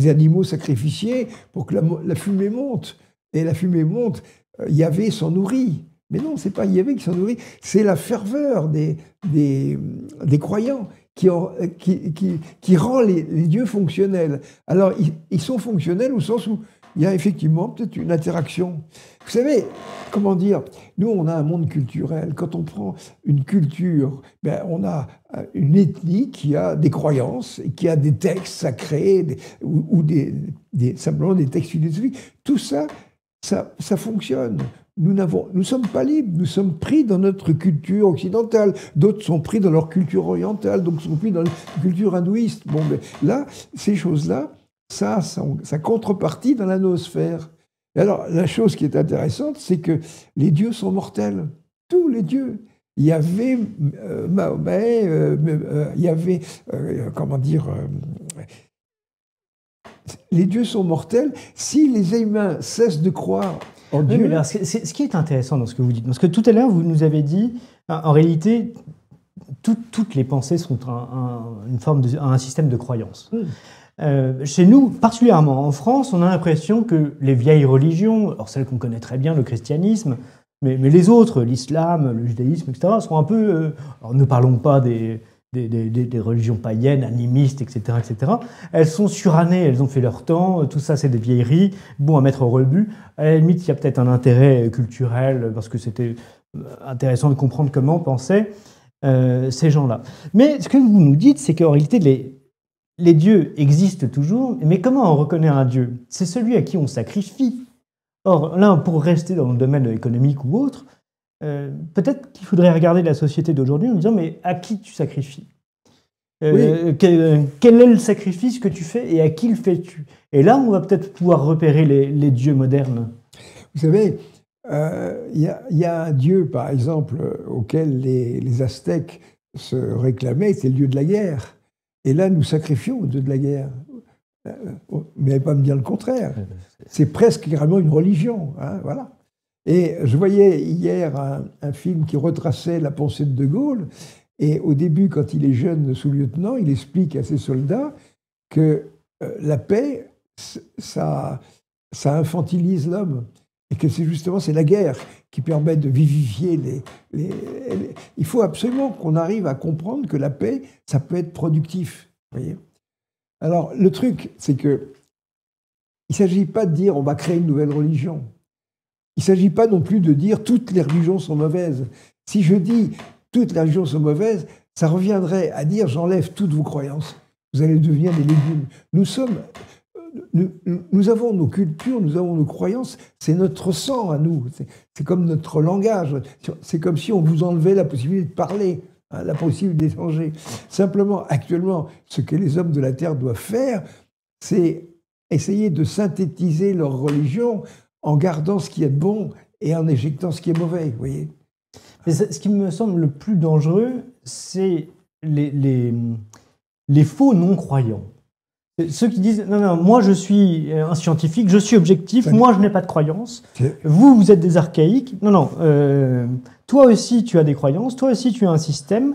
animaux sacrifiés pour que la fumée monte. Et la fumée monte, Yahvé s'en nourrit. Mais non, c'est pas Yahvé qui s'en nourrit, c'est la ferveur des croyants qui rend les dieux fonctionnels. Alors, ils sont fonctionnels au sens où il y a effectivement peut-être une interaction. Vous savez, comment dire, nous, on a un monde culturel. Quand on prend une culture, on a une ethnie qui a des croyances, qui a des textes sacrés, ou simplement des textes philosophiques. Tout ça, ça fonctionne. Nous ne sommes pas libres, nous sommes pris dans notre culture occidentale. D'autres sont pris dans leur culture orientale, d'autres sont pris dans la culture hindouiste. Bon, là, ces choses-là, ça contrepartie dans la noosphère. Et alors, la chose qui est intéressante, c'est que les dieux sont mortels. Tous les dieux. Il y avait Mahomet, il y avait, les dieux sont mortels. Si les humains cessent de croire en Dieu... Oui, alors, ce qui est intéressant dans ce que vous dites, parce que tout à l'heure, vous nous avez dit, en réalité, toutes les pensées sont une forme un système de croyance. Chez nous, particulièrement en France, on a l'impression que les vieilles religions, alors celles qu'on connaît très bien, le christianisme, mais les autres, l'islam, le judaïsme, etc., sont un peu... alors ne parlons pas des religions païennes, animistes, etc., etc. Elles sont surannées, elles ont fait leur temps, tout ça c'est des vieilleries, bon à mettre au rebut. À la limite, il y a peut-être un intérêt culturel, parce que c'était intéressant de comprendre comment pensaient ces gens-là. Mais ce que vous nous dites, c'est qu'en réalité, les dieux existent toujours, mais comment on reconnaît un dieu? C'est celui à qui on sacrifie. Or, là, pour rester dans le domaine économique ou autre, peut-être qu'il faudrait regarder la société d'aujourd'hui en disant, mais à qui tu sacrifies? Oui. Quel est le sacrifice que tu fais et à qui le fais-tu? Et là, on va peut-être pouvoir repérer les dieux modernes. Vous savez, il y a un dieu, par exemple, auquel les Aztèques se réclamaient, c'est le dieu de la guerre. Et là, nous sacrifions au dieu de la guerre. Vous n'allez pas me dire le contraire. C'est presque carrément une religion. Hein, voilà. Et je voyais hier un film qui retraçait la pensée de Gaulle. Et au début, quand il est jeune sous-lieutenant, il explique à ses soldats que la paix, ça infantilise l'homme. Et que c'est la guerre qui permet de vivifier Il faut absolument qu'on arrive à comprendre que la paix, ça peut être productif. Voyez. Alors, le truc, c'est que il ne s'agit pas de dire on va créer une nouvelle religion. Il ne s'agit pas non plus de dire toutes les religions sont mauvaises. Si je dis toutes les religions sont mauvaises, ça reviendrait à dire j'enlève toutes vos croyances. Vous allez devenir des légumes. Nous avons nos cultures, nous avons nos croyances, c'est notre sang à nous, c'est comme notre langage, c'est comme si on vous enlevait la possibilité de parler, hein, la possibilité d'échanger. Simplement, actuellement, ce que les hommes de la Terre doivent faire, c'est essayer de synthétiser leur religion en gardant ce qui est bon et en éjectant ce qui est mauvais, vous voyez. Mais ce qui me semble le plus dangereux, c'est les faux non-croyants. Ceux qui disent non, non, moi je suis un scientifique, je suis objectif, moi je n'ai pas de croyances. Vous êtes des archaïques. Non, non. Toi aussi tu as des croyances, toi aussi tu as un système,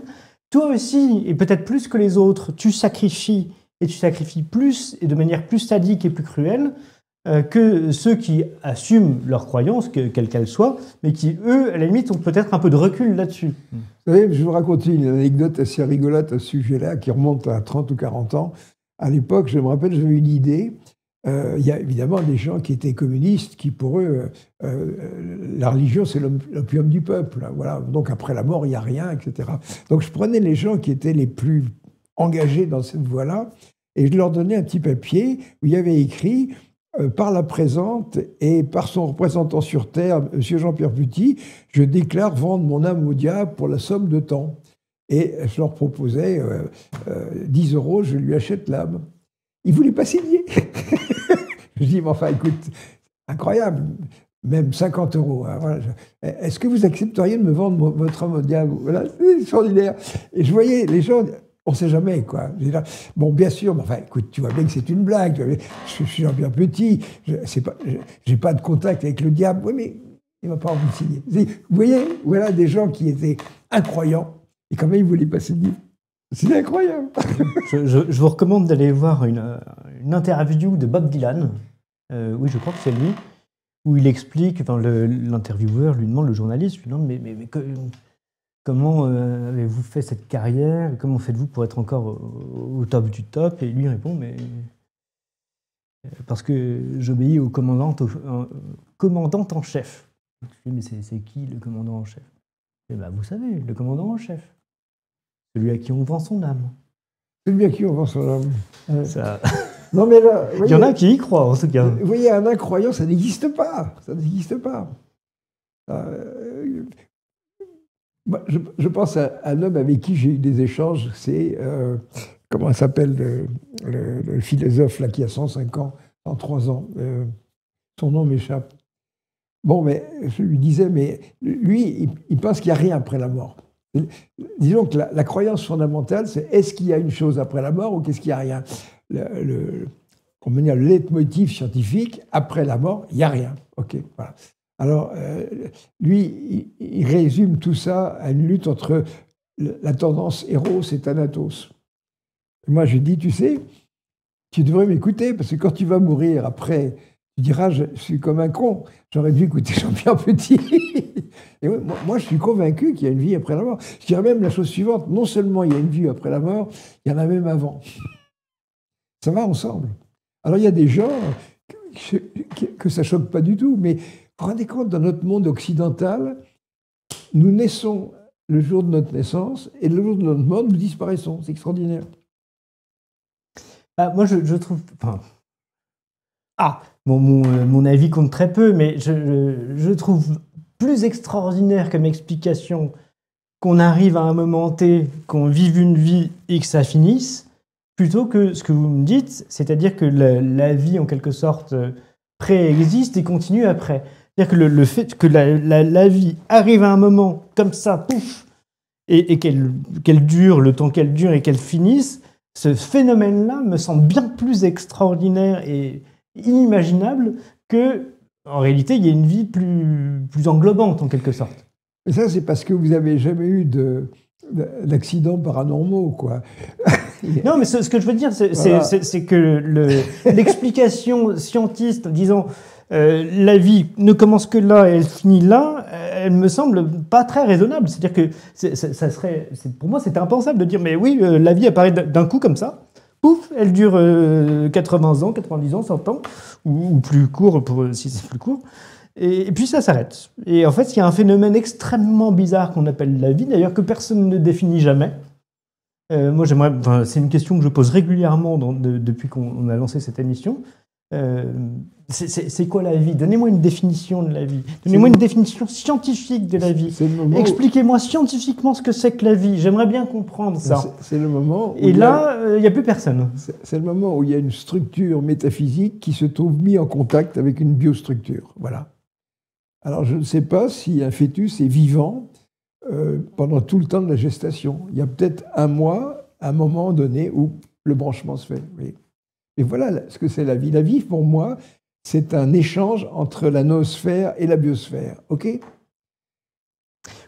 toi aussi, et peut-être plus que les autres, tu sacrifies et tu sacrifies plus et de manière plus sadique et plus cruelle que ceux qui assument leurs croyances, quelles qu'elles soient, mais qui, eux, à la limite, ont peut-être un peu de recul là-dessus. Vous savez, je vais vous raconter une anecdote assez rigolote à ce sujet-là, qui remonte à 30 ou 40 ans. À l'époque, je me rappelle, j'avais une idée. Il y a évidemment des gens qui étaient communistes, qui pour eux, la religion, c'est l'opium du peuple. Voilà. Donc après la mort, il n'y a rien, etc. Donc je prenais les gens qui étaient les plus engagés dans cette voie-là, et je leur donnais un petit papier où il y avait écrit par la présente et par son représentant sur Terre, M. Jean-Pierre Petit, je déclare vendre mon âme au diable pour la somme de temps. Et je leur proposais 10 €, je lui achète l'âme. Ils ne voulaient pas signer. Je dis, mais enfin, écoute, incroyable, même 50 €. Hein, voilà. Est-ce que vous accepteriez de me vendre votre âme au diable? Voilà, c'est extraordinaire. Et je voyais les gens... On ne sait jamais, quoi. Bon, bien sûr, mais enfin, écoute, tu vois bien que c'est une blague. Je suis Jean-Pierre Petit, je n'ai pas de contact avec le diable. Oui, mais il ne m'a pas envie de signer. Vous voyez, voilà des gens qui étaient incroyants, et quand même, ils ne voulaient pas signer. C'est incroyable. Je vous recommande d'aller voir une interview de Bob Dylan. Oui, je crois que c'est lui, où il explique, enfin, l'intervieweur lui demande, le journaliste lui demande, mais comment avez-vous fait cette carrière? Comment faites-vous pour être encore au top du top? Et lui répond, mais parce que j'obéis au commandant en chef. Je dis, mais c'est qui le commandant en chef? Eh ben, vous savez, le commandant en chef. Celui à qui on vend son âme. Celui à qui on vend son âme. Ça... Non, mais là, voyez, il y en a qui y croient, en tout cas. Vous voyez, un incroyant, ça n'existe pas. Ça n'existe pas. Je pense à un homme avec qui j'ai eu des échanges, c'est, comment s'appelle le philosophe là, qui a 105 ans, 103 ans, son nom m'échappe. Bon, mais je lui disais, mais lui, il pense qu'il n'y a rien après la mort. Disons que la croyance fondamentale, c'est est-ce qu'il y a une chose après la mort ou qu'est-ce qu'il n'y a rien? Le leitmotiv scientifique, après la mort, il n'y a rien. OK, voilà. Alors, lui, il résume tout ça à une lutte entre la tendance Eros et Thanatos. Moi, je dis, tu sais, tu devrais m'écouter, parce que quand tu vas mourir après, tu diras, je suis comme un con, j'aurais dû écouter Jean-Pierre Petit. Et moi, je suis convaincu qu'il y a une vie après la mort. Je dirais même la chose suivante, non seulement il y a une vie après la mort, il y en a même avant. Ça va ensemble. Alors, il y a des gens que ça ne choque pas du tout, mais vous vous rendez compte, dans notre monde occidental, nous naissons le jour de notre naissance et le jour de notre mort, nous disparaissons. C'est extraordinaire. Moi, je trouve... Enfin, bon, mon avis compte très peu, mais je trouve plus extraordinaire comme explication qu'on arrive à un moment T, qu'on vive une vie et que ça finisse, plutôt que ce que vous me dites, c'est-à-dire que la vie, en quelque sorte, préexiste et continue après. C'est-à-dire que le fait que la vie arrive à un moment comme ça, pouf, et qu'elle dure le temps qu'elle dure et qu'elle finisse, ce phénomène-là me semble bien plus extraordinaire et inimaginable que, en réalité, il y a une vie plus englobante, en quelque sorte. Mais ça, c'est parce que vous n'avez jamais eu d'accidents paranormaux, quoi. Non, mais ce que je veux dire, c'est que l'explication scientiste disant la vie ne commence que là et elle finit là, elle me semble pas très raisonnable. C'est-à-dire que ça serait, pour moi, c'était impensable de dire mais oui, la vie apparaît d'un coup comme ça, pouf, elle dure 80 ans, 90 ans, 100 ans, ou plus court si c'est plus court. Et puis ça s'arrête. Et en fait, il y a un phénomène extrêmement bizarre qu'on appelle la vie, d'ailleurs que personne ne définit jamais. Moi, c'est une question que je pose régulièrement depuis qu'on a lancé cette émission. C'est quoi la vie? Donnez-moi une définition de la vie. Donnez-moi une définition scientifique de la vie. Expliquez-moi scientifiquement ce que c'est que la vie. J'aimerais bien comprendre ça. C'est le moment où et là, il n'y a plus personne. C'est le moment où il y a une structure métaphysique qui se trouve mise en contact avec une biostructure. Voilà. Alors, je ne sais pas si un fœtus est vivant pendant tout le temps de la gestation. Il y a peut-être un mois, à un moment donné, où le branchement se fait. Oui. Et voilà ce que c'est la vie. La vie, pour moi, c'est un échange entre la noosphère et la biosphère. OK?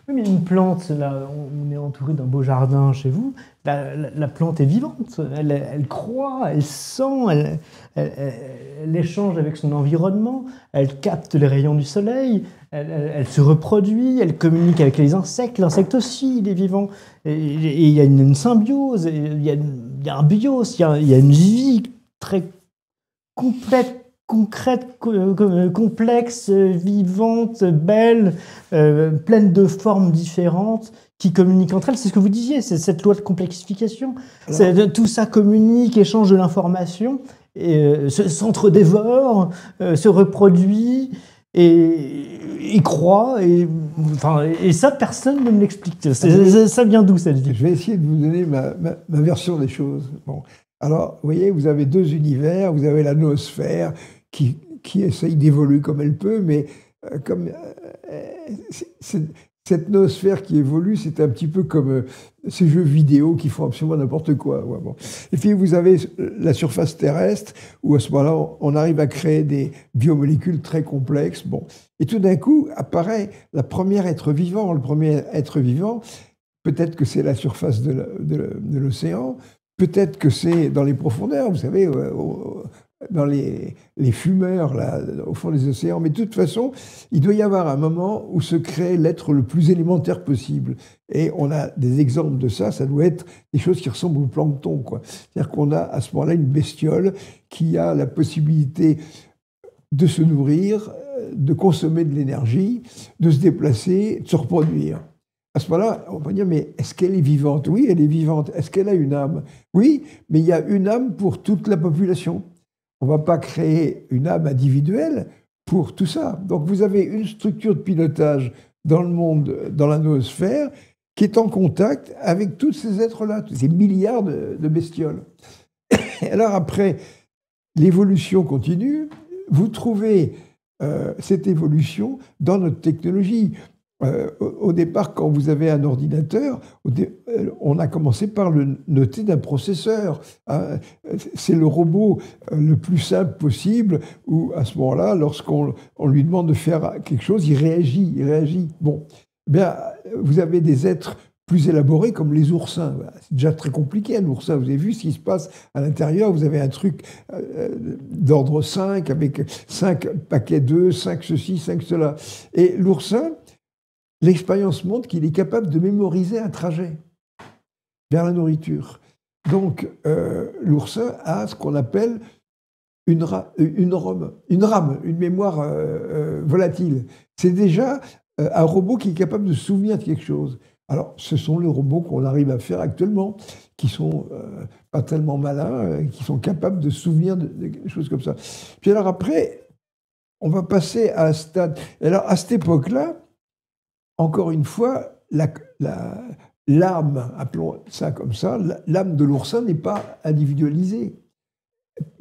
Oui, mais une plante, là, on est entouré d'un beau jardin chez vous. La plante est vivante, elle croît, elle sent, elle échange avec son environnement, elle capte les rayons du soleil, elle se reproduit, elle communique avec les insectes. L'insecte aussi, il est vivant. Et il y a une symbiose, il y a un bios, il y a une vie très complète, concrète, complexe, vivante, belle, pleine de formes différentes qui communiquent entre elles. C'est ce que vous disiez, c'est cette loi de complexification. Tout ça communique, échange de l'information, s'entre-dévore, se reproduit et croît. Et ça, personne ne me l'explique. Ça vient d'où, cette vie? Je vais essayer de vous donner ma version des choses. Bon. Alors, vous voyez, vous avez deux univers. Vous avez la noosphère qui essaye d'évoluer comme elle peut, mais cette noosphère qui évolue, c'est un petit peu comme ces jeux vidéo qui font absolument n'importe quoi. Ouais, bon. Et puis, vous avez la surface terrestre, où à ce moment-là, on arrive à créer des biomolécules très complexes. Bon. Et tout d'un coup, apparaît le premier être vivant. Le premier être vivant, peut-être que c'est la surface de l'océan, peut-être que c'est dans les profondeurs, vous savez, dans les fumeurs, là, au fond des océans. Mais de toute façon, il doit y avoir un moment où se crée l'être le plus élémentaire possible. Et on a des exemples de ça. Ça doit être des choses qui ressemblent au plancton, quoi. C'est-à-dire qu'on a à ce moment-là une bestiole qui a la possibilité de se nourrir, de consommer de l'énergie, de se déplacer, de se reproduire. À ce moment-là, on va dire, mais est-ce qu'elle est vivante? Oui, elle est vivante. Est-ce qu'elle a une âme? Oui, mais il y a une âme pour toute la population. On ne va pas créer une âme individuelle pour tout ça. Donc vous avez une structure de pilotage dans le monde, dans la noosphère, qui est en contact avec tous ces êtres-là, tous ces milliards de bestioles. Et alors après, l'évolution continue. Vous trouvez cette évolution dans notre technologie. Au départ, quand vous avez un ordinateur, on a commencé par le noter d'un processeur. C'est le robot le plus simple possible, où à ce moment-là, lorsqu'on lui demande de faire quelque chose, il réagit. Bon, eh bien, vous avez des êtres plus élaborés comme les oursins. C'est déjà très compliqué, un oursin. Vous avez vu ce qui se passe à l'intérieur. Vous avez un truc d'ordre 5, avec 5 paquets d'œufs, 5 ceci, 5 cela. Et l'oursin, l'expérience montre qu'il est capable de mémoriser un trajet vers la nourriture. Donc, l'oursin a ce qu'on appelle une rame, une mémoire volatile. C'est déjà un robot qui est capable de se souvenir de quelque chose. Alors, ce sont les robots qu'on arrive à faire actuellement, qui sont pas tellement malins, qui sont capables de se souvenir de choses comme ça. Puis alors après, on va passer à un stade. Alors, à cette époque-là, encore une fois, l'âme, appelons ça comme ça, l'âme de l'oursin n'est pas individualisée.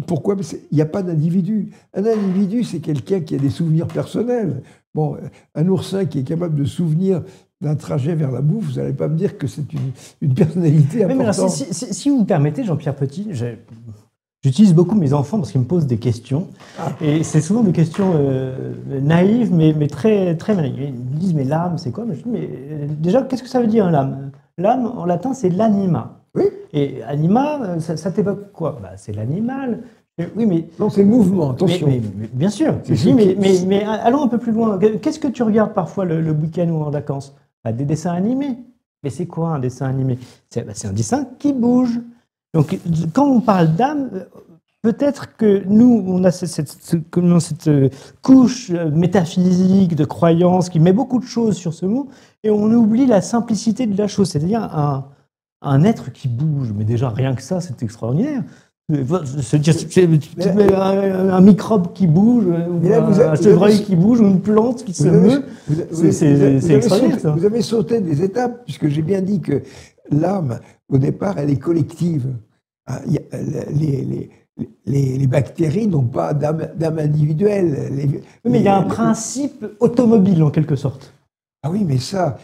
Pourquoi? Parce qu'il n'y a pas d'individu. Un individu, c'est quelqu'un qui a des souvenirs personnels. Bon, un oursin qui est capable de se souvenir d'un trajet vers la bouffe, vous n'allez pas me dire que c'est une personnalité importante. Mais alors, si vous me permettez, Jean-Pierre Petit, j'utilise beaucoup mes enfants parce qu'ils me posent des questions. Et c'est souvent des questions naïves, mais très, très naïves. Ils me disent, mais l'âme, c'est quoi? Je dis, mais déjà, qu'est-ce que ça veut dire, l'âme? L'âme, en latin, c'est l'anima. Oui. Et anima, ça t'évoque quoi? C'est l'animal. Oui, mais... Non, c'est le mouvement, attention. Mais bien sûr. Mais allons un peu plus loin. Qu'est-ce que tu regardes parfois le week-end ou en vacances? Des dessins animés. Mais c'est quoi un dessin animé? C'est un dessin qui bouge. Donc, quand on parle d'âme, peut-être que nous, on a cette couche métaphysique de croyance qui met beaucoup de choses sur ce mot, et on oublie la simplicité de la chose, c'est-à-dire un être qui bouge. Mais déjà, rien que ça, c'est extraordinaire. Un microbe qui bouge, ou un chevreuil qui bouge, ou une plante qui se meut, c'est extraordinaire, ça. Vous avez sauté des étapes, puisque j'ai bien dit que l'âme, au départ, elle est collective. Les bactéries n'ont pas d'âme individuelle. Mais il y a un principe automobile, en quelque sorte. Ah oui, mais ça,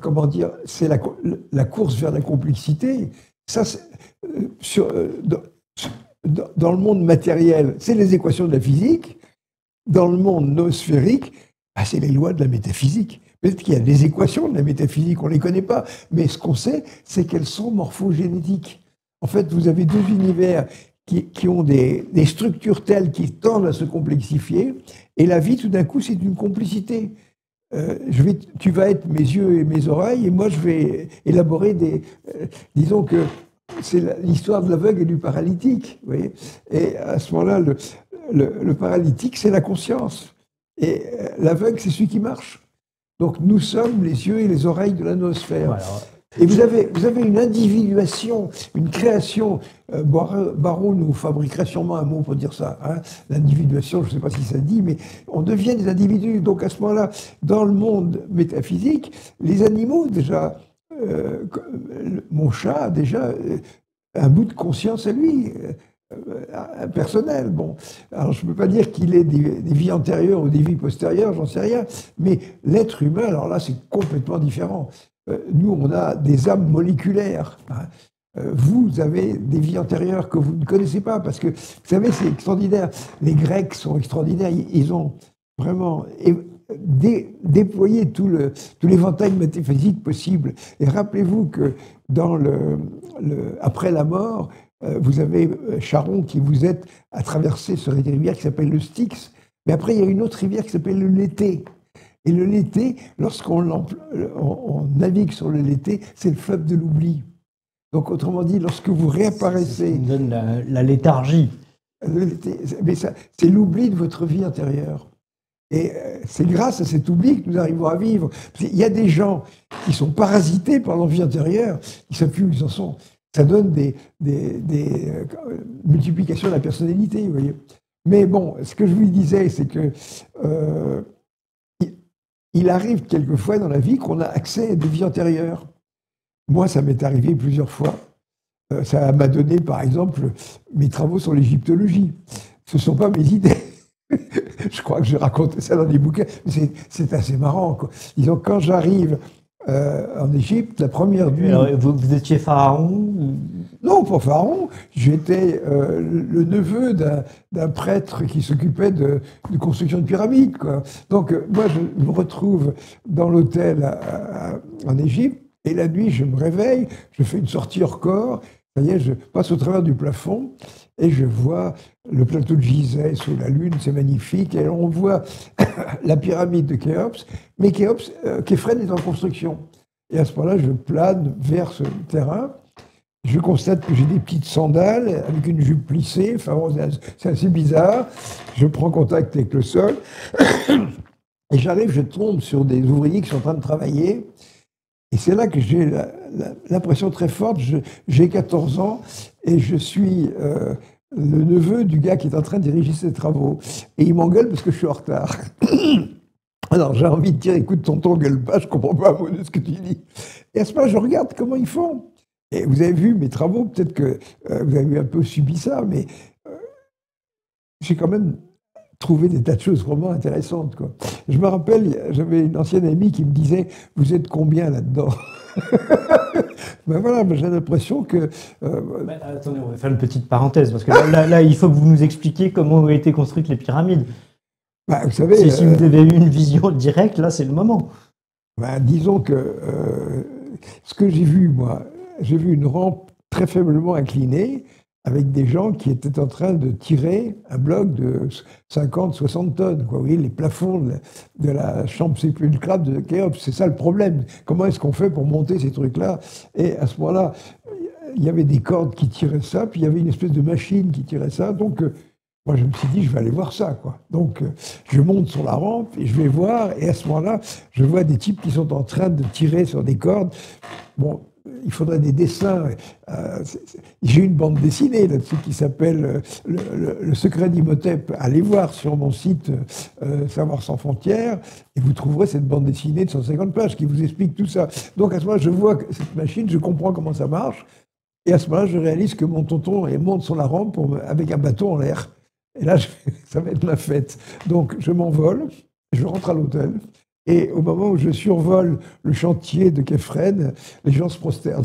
comment dire, c'est la course vers la complexité. Ça, dans le monde matériel, c'est les équations de la physique. Dans le monde noosphérique, c'est les lois de la métaphysique. Peut-être qu'il y a des équations de la métaphysique, on ne les connaît pas, mais ce qu'on sait, c'est qu'elles sont morphogénétiques. En fait, vous avez deux univers qui ont des structures telles qui tendent à se complexifier, et la vie, tout d'un coup, c'est une complicité. Tu vas être mes yeux et mes oreilles, et moi, je vais élaborer disons que c'est l'histoire de l'aveugle et du paralytique. Vous voyez, et à ce moment-là, le paralytique, c'est la conscience. Et l'aveugle, c'est celui qui marche. Donc nous sommes les yeux et les oreilles de la noosphère. Voilà. Et vous avez une individuation, une création. Barreau nous fabriquerait sûrement un mot pour dire ça. Hein. L'individuation, je ne sais pas si ça dit, mais on devient des individus. Donc à ce moment-là, dans le monde métaphysique, les animaux, déjà, mon chat a déjà un bout de conscience à lui. Personnel. Bon, alors je ne peux pas dire qu'il ait des vies antérieures ou des vies postérieures, j'en sais rien, mais l'être humain, alors là, c'est complètement différent. Nous, on a des âmes moléculaires. Hein. Vous avez des vies antérieures que vous ne connaissez pas, parce que, vous savez, c'est extraordinaire. Les Grecs sont extraordinaires. Ils ont vraiment déployé tout l'éventail métaphysique possible. Et rappelez-vous que dans après la mort, vous avez Charon qui vous aide à traverser sur une rivière qui s'appelle le Styx. Mais après, il y a une autre rivière qui s'appelle le Léthé. Et le Léthé, lorsqu'on on navigue sur le Léthé, c'est le fleuve de l'oubli. Donc, autrement dit, lorsque vous réapparaissez... Ça donne la léthargie. Mais c'est l'oubli de votre vie intérieure. Et c'est grâce à cet oubli que nous arrivons à vivre. Il y a des gens qui sont parasités par leur vie antérieure, ils ne savent plus où ils en sont. Ça donne des multiplications de la personnalité, vous voyez. Mais bon, ce que je vous disais, c'est que il arrive quelquefois dans la vie qu'on a accès à des vies antérieures. Moi, ça m'est arrivé plusieurs fois. Ça m'a donné, par exemple, mes travaux sur l'égyptologie. Ce ne sont pas mes idées. Je crois que j'ai raconté ça dans des bouquins. C'est assez marrant, quoi. Disons, quand j'arrive en Égypte, la première nuit... Alors, vous étiez pharaon? Non, pas pharaon. J'étais le neveu d'un prêtre qui s'occupait de construction de pyramides, quoi. Donc, moi, je me retrouve dans l'hôtel en Égypte, et la nuit, je me réveille, je fais une sortie hors corps, ça y est, je passe au travers du plafond, et je vois le plateau de Gizeh sous la lune, c'est magnifique, et on voit la pyramide de Khéops, mais Képhren est en construction. Et à ce moment-là, je plane vers ce terrain, je constate que j'ai des petites sandales avec une jupe plissée, enfin bon, c'est assez bizarre, je prends contact avec le sol, et j'arrive, je tombe sur des ouvriers qui sont en train de travailler, et c'est là que j'ai l'impression très forte, j'ai 14 ans, et je suis le neveu du gars qui est en train de diriger ses travaux. Et il m'engueule parce que je suis en retard. Alors j'ai envie de dire, écoute, tonton, gueule pas, je comprends pas un mot de ce que tu dis. Et à ce moment, je regarde comment ils font. Et vous avez vu mes travaux, peut-être que vous avez un peu subi ça, mais j'ai quand même trouvé des tas de choses vraiment intéressantes, quoi. Je me rappelle, j'avais une ancienne amie qui me disait, vous êtes combien là-dedans? Ben voilà, j'ai l'impression que... Attendez, on va faire une petite parenthèse, parce que là, il faut que vous nous expliquiez comment ont été construites les pyramides. Vous savez... Si vous avez eu une vision directe, là, c'est le moment. Disons que ce que j'ai vu, moi, j'ai vu une rampe très faiblement inclinée, avec des gens qui étaient en train de tirer un bloc de 50-60 tonnes. Quoi. Vous voyez, les plafonds de la chambre sépulcrale de Khéops, c'est ça le problème. Comment est-ce qu'on fait pour monter ces trucs-là? Et à ce moment-là, il y avait des cordes qui tiraient ça, puis il y avait une espèce de machine qui tirait ça. Donc, moi, je me suis dit, je vais aller voir ça, quoi. Donc, je monte sur la rampe et je vais voir. Et à ce moment-là, je vois des types qui sont en train de tirer sur des cordes. Bon, il faudrait des dessins. J'ai une bande dessinée là-dessus qui s'appelle Le secret d'Imhotep. Allez voir sur mon site Savoir sans frontières et vous trouverez cette bande dessinée de 150 pages qui vous explique tout ça. Donc à ce moment-là, je vois cette machine, je comprends comment ça marche. Et à ce moment-là, je réalise que mon tonton monte sur la rampe avec un bateau en l'air. Et là, ça va être ma fête. Donc je m'envole, je rentre à l'hôtel. Et au moment où je survole le chantier de Képhren, les gens se prosternent.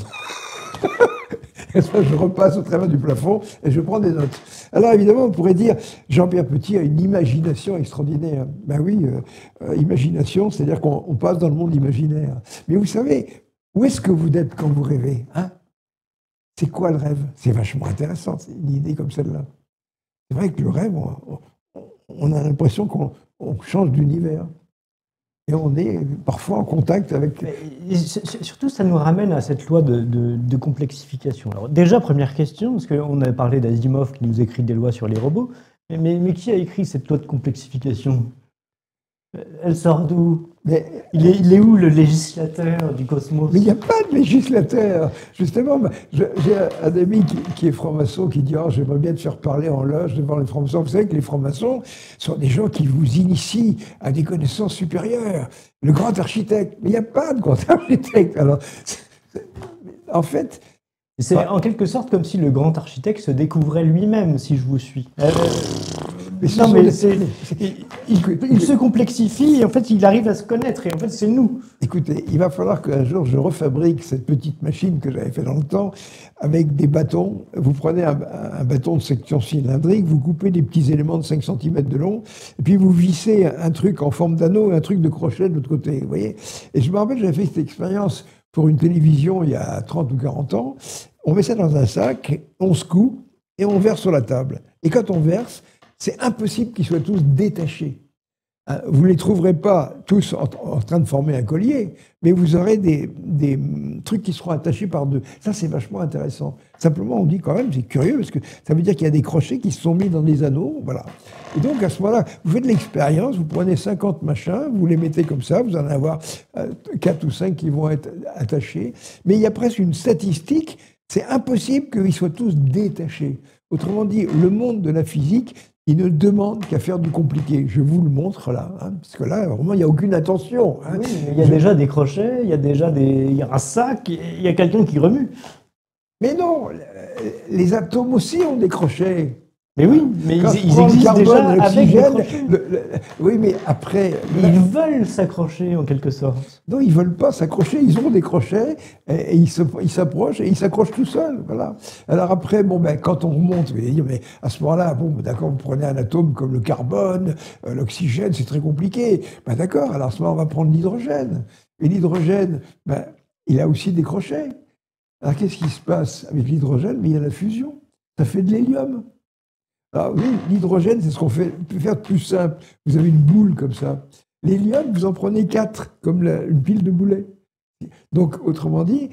Je repasse au travers du plafond et je prends des notes. Alors évidemment, on pourrait dire, Jean-Pierre Petit a une imagination extraordinaire. Ben oui, imagination, c'est-à-dire qu'on passe dans le monde imaginaire. Mais vous savez, où est-ce que vous êtes quand vous rêvez, hein? C'est quoi le rêve? C'est vachement intéressant, c'est une idée comme celle-là. C'est vrai que le rêve, on a l'impression qu'on change d'univers. Et on est parfois en contact avec... Et surtout, ça nous ramène à cette loi de complexification. Alors déjà, première question, parce qu'on a parlé d'Asimov qui nous écrit des lois sur les robots, mais qui a écrit cette loi de complexification? Elle sort d'où? Il est où le législateur du cosmos? Mais il n'y a pas de législateur. Justement, j'ai un ami qui est franc-maçon qui dit « Oh, j'aimerais bien te faire parler en loge devant les francs-maçons. » Vous savez que les francs-maçons sont des gens qui vous initient à des connaissances supérieures. Le grand architecte. Mais il n'y a pas de grand architecte. Alors, en fait... C'est en quelque sorte comme si le grand architecte se découvrait lui-même, si je vous suis. Il se complexifie et en fait il arrive à se connaître et en fait c'est nous. Écoutez, il va falloir qu'un jour je refabrique cette petite machine que j'avais fait dans le temps avec des bâtons. Vous prenez un bâton de section cylindrique, vous coupez des petits éléments de 5 cm de long et puis vous vissez un truc en forme d'anneau et un truc de crochet de l'autre côté. Vous voyez? Et je me rappelle, j'avais fait cette expérience pour une télévision il y a 30 ou 40 ans. On met ça dans un sac, on secoue et on verse sur la table. Et quand on verse, c'est impossible qu'ils soient tous détachés. Vous ne les trouverez pas tous en train de former un collier, mais vous aurez des trucs qui seront attachés par deux. Ça, c'est vachement intéressant. Simplement, on dit quand même, c'est curieux, parce que ça veut dire qu'il y a des crochets qui se sont mis dans des anneaux. Voilà. Et donc, à ce moment-là, vous faites l'expérience, vous prenez 50 machins, vous les mettez comme ça, vous en allez avoir 4 ou 5 qui vont être attachés. Mais il y a presque une statistique, c'est impossible qu'ils soient tous détachés. Autrement dit, le monde de la physique, il ne demande qu'à faire du compliqué. Je vous le montre là, hein, parce que là, vraiment, il n'y a aucune attention. Hein. Oui, il y a déjà des crochets, il y a déjà il y a un sac, il y a quelqu'un qui remue. Mais non, les atomes aussi ont des crochets. Mais oui, mais ils existent déjà avec des crochets. Oui, mais après... Ils veulent s'accrocher en quelque sorte. Non, ils ne veulent pas s'accrocher, ils ont des crochets, et ils s'approchent, et ils s'accrochent tout seuls. Voilà. Alors après, bon, ben, quand on remonte, vous allez dire, mais à ce moment-là, bon, d'accord, vous prenez un atome comme le carbone, l'oxygène, c'est très compliqué. Ben, d'accord, alors à ce moment, on va prendre l'hydrogène. Et l'hydrogène, ben, il a aussi des crochets. Alors qu'est-ce qui se passe avec l'hydrogène? Mais il y a la fusion. Ça fait de l'hélium. Alors oui, l'hydrogène, c'est ce qu'on peut faire de plus simple. Vous avez une boule comme ça. L'hélium, vous en prenez 4, comme une pile de boulets. Donc, autrement dit,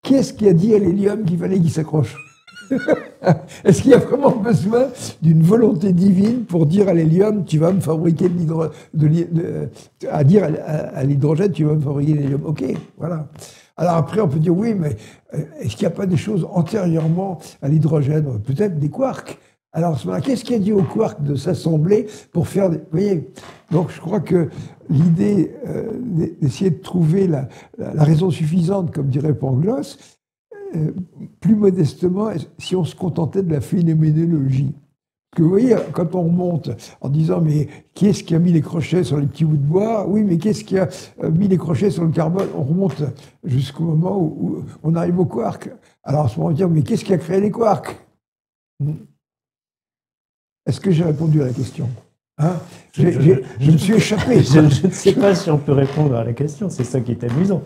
qu'est-ce qui a dit à l'hélium qu'il fallait qu'il s'accroche? Est-ce qu'il y a vraiment besoin d'une volonté divine pour dire à l'hélium, tu vas me fabriquer à dire à l'hydrogène, tu vas me fabriquer l'hélium? Ok, voilà. Alors après, on peut dire, oui, mais est-ce qu'il n'y a pas des choses antérieurement à l'hydrogène? Peut-être des quarks. Alors, qu'est-ce qui a dit aux quarks de s'assembler pour faire des... Vous voyez? Donc, je crois que l'idée d'essayer de trouver la raison suffisante, comme dirait Pangloss, plus modestement, si on se contentait de la phénoménologie. Parce que vous voyez, quand on remonte en disant, mais qui est-ce qui a mis les crochets sur les petits bouts de bois? Oui, mais qu'est-ce qui a mis les crochets sur le carbone? On remonte jusqu'au moment où on arrive aux quarks. Alors, à ce moment, on va dire, mais qu'est-ce qui a créé les quarks? Est-ce que j'ai répondu à la question? Hein? Je me suis échappé. Je ne sais pas si on peut répondre à la question, c'est ça qui est amusant.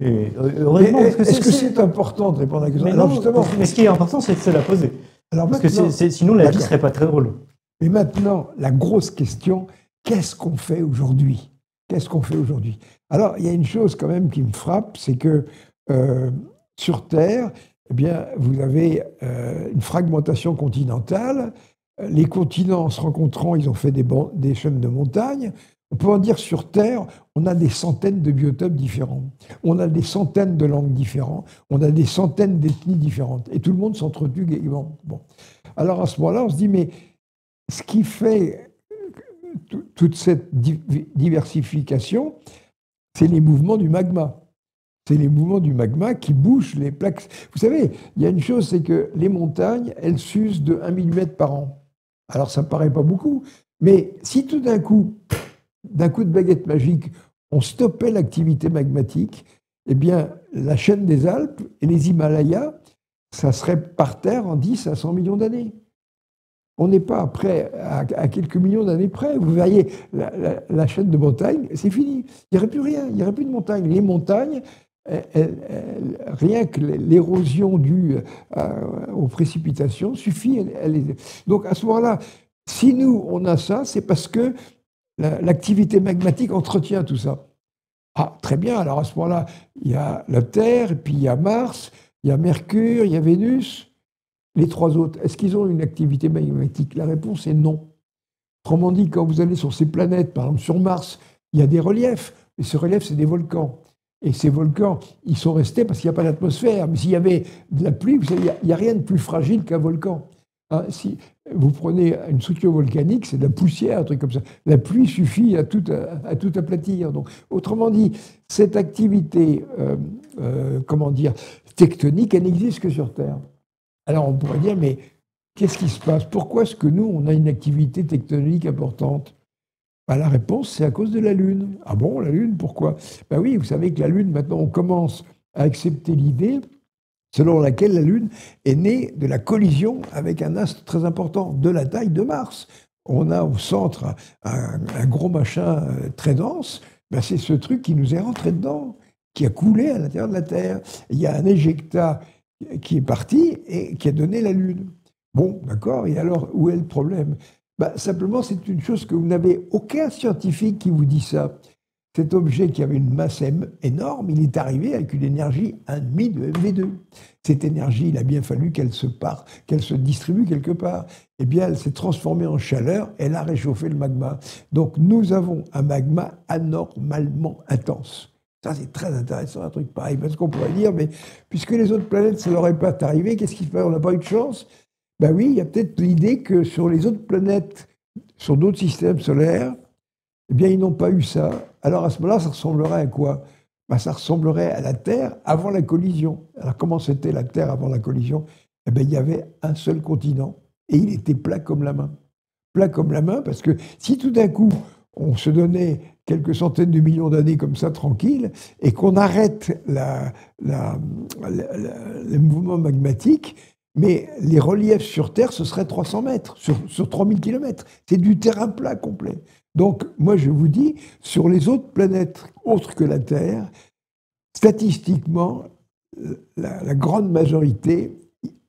Et heureusement, est-ce que c'est important de répondre à la question? Alors, justement, mais ce qui est important, c'est de se la poser. Alors parce que sinon, la vie ne serait pas très drôle. Mais maintenant, la grosse question, qu'est-ce qu'on fait aujourd'hui? Qu'est-ce qu'on fait aujourd'hui? Alors, il y a une chose quand même qui me frappe, c'est que sur Terre, eh bien, vous avez une fragmentation continentale. Les continents se rencontrant, ils ont fait des chaînes de montagnes. On peut en dire sur Terre, on a des centaines de biotopes différents. On a des centaines de langues différentes. On a des centaines d'ethnies différentes. Et tout le monde s'entretue gaiement. Bon. Alors à ce moment-là, on se dit, mais ce qui fait toute cette diversification, c'est les mouvements du magma. C'est les mouvements du magma qui bougent les plaques. Vous savez, il y a une chose, c'est que les montagnes, elles s'usent de 1 mm par an. Alors ça ne paraît pas beaucoup, mais si tout d'un coup de baguette magique, on stoppait l'activité magmatique, eh bien, la chaîne des Alpes et les Himalayas ça serait par terre en 10 à 100 millions d'années. On n'est pas près à quelques millions d'années près. Vous verriez, la chaîne de montagnes, c'est fini. Il n'y aurait plus rien, il n'y aurait plus de montagnes. Les montagnes, rien que l'érosion due aux précipitations suffit. Donc à ce moment-là, si nous, on a ça, c'est parce que l'activité magmatique entretient tout ça. Ah, très bien, alors à ce moment-là, il y a la Terre, puis il y a Mars, il y a Mercure, il y a Vénus. Les trois autres, est-ce qu'ils ont une activité magmatique? La réponse est non. Autrement dit, quand vous allez sur ces planètes, par exemple sur Mars, il y a des reliefs, et ces reliefs, c'est des volcans. Et ces volcans, ils sont restés parce qu'il n'y a pas d'atmosphère. Mais s'il y avait de la pluie, vous savez, il n'y a rien de plus fragile qu'un volcan. Hein, si vous prenez une structure volcanique, c'est de la poussière, un truc comme ça. La pluie suffit à tout aplatir. Donc, autrement dit, cette activité, comment dire, tectonique, elle n'existe que sur Terre. Alors on pourrait dire, mais qu'est-ce qui se passe? Pourquoi est-ce que nous, on a une activité tectonique importante? Ben, la réponse, c'est à cause de la Lune. Ah bon, la Lune, pourquoi? Ben oui, vous savez que la Lune, maintenant, on commence à accepter l'idée selon laquelle la Lune est née de la collision avec un astre très important, de la taille de Mars. On a au centre un gros machin très dense, ben c'est ce truc qui nous est rentré dedans, qui a coulé à l'intérieur de la Terre. Il y a un éjecta qui est parti et qui a donné la Lune. Bon, d'accord, et alors, où est le problème? Ben, simplement, c'est une chose que vous n'avez aucun scientifique qui vous dit ça. Cet objet qui avait une masse énorme, il est arrivé avec une énergie 1,5 de MV2. Cette énergie, il a bien fallu qu'elle se distribue quelque part. Eh bien, elle s'est transformée en chaleur, elle a réchauffé le magma. Donc, nous avons un magma anormalement intense. Ça, c'est très intéressant, un truc pareil, parce qu'on pourrait dire, mais puisque les autres planètes, ça leur est pas arrivé, qu'est-ce qui se passe? On n'a pas eu de chance? Ben oui, il y a peut-être l'idée que sur les autres planètes, sur d'autres systèmes solaires, eh bien, ils n'ont pas eu ça. Alors, à ce moment-là, ça ressemblerait à quoi? Ben, ça ressemblerait à la Terre avant la collision. Alors, comment c'était la Terre avant la collision? Eh bien, il y avait un seul continent, et il était plat comme la main. Plat comme la main, parce que si tout d'un coup, on se donnait quelques centaines de millions d'années comme ça, tranquille, et qu'on arrête le mouvement magmatique, mais les reliefs sur Terre, ce serait 300 mètres, sur 3000 km. C'est du terrain plat complet. Donc, moi, je vous dis, sur les autres planètes autres que la Terre, statistiquement, la grande majorité,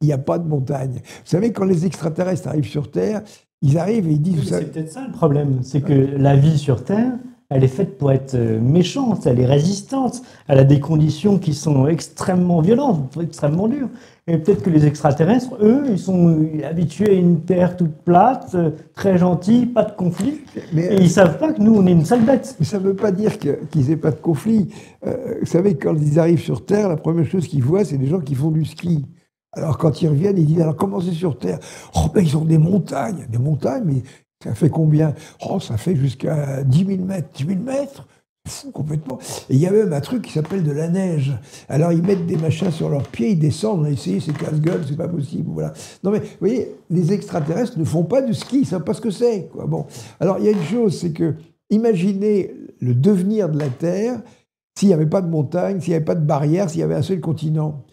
il n'y a pas de montagne. Vous savez, quand les extraterrestres arrivent sur Terre, ils arrivent et ils disent... C'est peut-être ça le problème, c'est que la vie sur Terre, elle est faite pour être méchante, elle est résistante, elle a des conditions qui sont extrêmement violentes, extrêmement dures. Et peut-être que les extraterrestres, eux, ils sont habitués à une Terre toute plate, très gentille, pas de conflit. Et ils ne savent pas que nous, on est une sale bête. Mais ça ne veut pas dire qu'ils n'aient pas de conflit. Vous savez, quand ils arrivent sur Terre, la première chose qu'ils voient, c'est des gens qui font du ski. Alors quand ils reviennent, ils disent, alors comment c'est sur Terre? Oh ben ils ont des montagnes, mais ça fait combien? Oh, ça fait jusqu'à 10 000 mètres. 10 000 mètres? C'est fou complètement. Et il y a même un truc qui s'appelle de la neige. Alors ils mettent des machins sur leurs pieds, ils descendent, on a essayé, c'est casse-gueule, c'est pas possible. Voilà. Non mais, vous voyez, les extraterrestres ne font pas de ski, ils ne savent pas ce que c'est, quoi. Bon. Alors il y a une chose, c'est que, imaginez le devenir de la Terre s'il n'y avait pas de montagne, s'il n'y avait pas de barrière, s'il y avait un seul continent.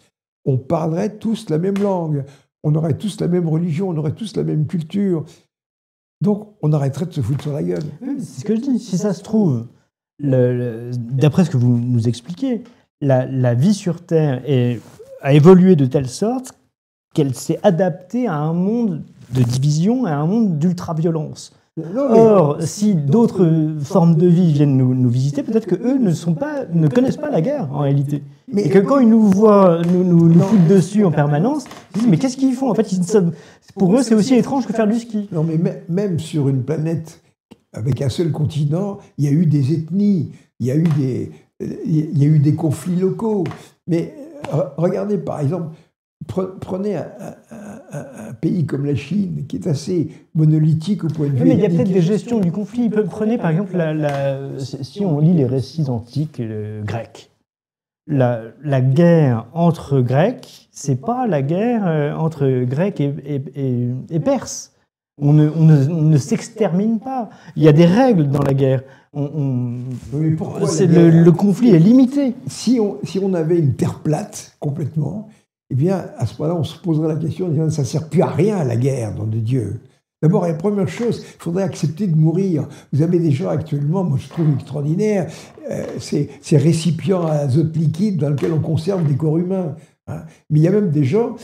On parlerait tous la même langue, on aurait tous la même religion, on aurait tous la même culture. Donc, on arrêterait de se foutre sur la gueule. C'est ce que je dis. Si ça se trouve, d'après ce que vous nous expliquez, la vie sur Terre a évolué de telle sorte qu'elle s'est adaptée à un monde de division, à un monde d'ultra-violence. Or, si d'autres formes de vie viennent nous visiter, peut-être qu'eux ne connaissent pas la guerre, en réalité. Et que quand ils nous voient nous foutent dessus en permanence, ils disent « Mais qu'est-ce qu'ils font ?» En fait, pour eux, c'est aussi étrange que faire du ski. Non, mais même sur une planète avec un seul continent, il y a eu des ethnies, il y a eu des conflits locaux. Mais regardez, par exemple, prenez un pays comme la Chine, qui est assez monolithique au point de vue... Mais il y a peut-être des gestions du conflit. Prenez par exemple, si on lit les récits antiques grecs, la guerre entre Grecs, c'est pas la guerre entre Grecs et Perses. On ne s'extermine pas. Il y a des règles dans la guerre. Mais pourquoi le conflit est limité. Si on avait une terre plate, complètement, eh bien, à ce moment-là, on se poserait la question, en disant, ça ne sert plus à rien, la guerre, nom de Dieu. D'abord, la première chose, il faudrait accepter de mourir. Vous avez des gens actuellement, moi je trouve extraordinaire, ces récipients à azote liquide dans lesquels on conserve des corps humains. Hein. Mais il y a même des gens,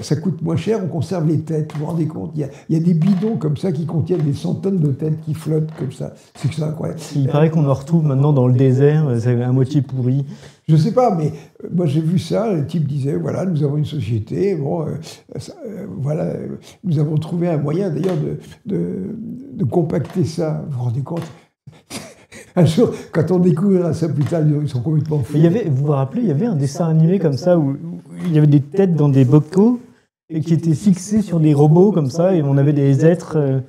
ça coûte moins cher, on conserve les têtes, vous vous rendez compte, il y a des bidons comme ça qui contiennent des centaines de têtes qui flottent comme ça. C'est incroyable. Il paraît qu'on en retrouve maintenant dans le désert, c'est à moitié pourri. Je ne sais pas, mais moi j'ai vu ça, le type disait, voilà, nous avons une société, bon, voilà, nous avons trouvé un moyen d'ailleurs de compacter ça. Vous vous rendez compte? Un jour, quand on découvrira ça plus tard, ils sont complètement fous. Vous vous rappelez, il y avait un dessin animé comme ça où il y avait des têtes dans des bocaux et qui étaient fixés sur des robots comme ça, et on avait des êtres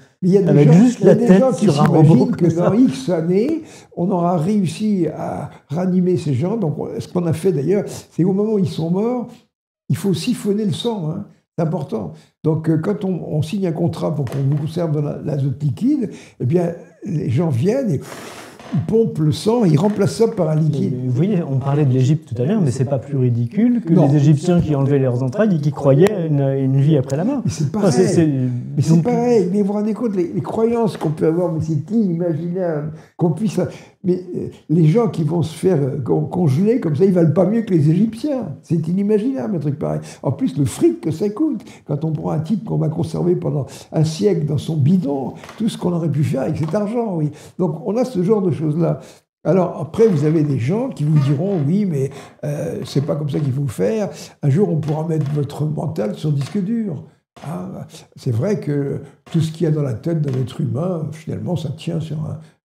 avec juste la tête sur un robot. Que dans X années, on aura réussi à ranimer ces gens. Donc, ce qu'on a fait d'ailleurs, c'est au moment où ils sont morts, il faut siphonner le sang. Hein. C'est important. Donc, quand on signe un contrat pour qu'on vous conserve dans l'azote liquide, eh bien, les gens viennent et ils pompent le sang, ils remplacent ça par un liquide. Vous voyez, on parlait de l'Égypte tout à l'heure, mais c'est pas plus ridicule que les Égyptiens qui enlevaient leurs entrailles et qui croyaient à une vie après la mort. Mais c'est pareil. C'est pareil. Mais vous vous rendez compte, les croyances qu'on peut avoir, mais c'est inimaginable qu'on puisse... Mais les gens qui vont se faire congeler comme ça, ils valent pas mieux que les Égyptiens. C'est inimaginable, un truc pareil. En plus, le fric que ça coûte. Quand on prend un type qu'on va conserver pendant un siècle dans son bidon, tout ce qu'on aurait pu faire avec cet argent, oui. Donc, on a ce genre de choses-là. Alors, après, vous avez des gens qui vous diront, oui, mais c'est pas comme ça qu'il faut faire. Un jour, on pourra mettre votre mental sur disque dur. Ah, c'est vrai que tout ce qu'il y a dans la tête d'un être humain, finalement, ça tient sur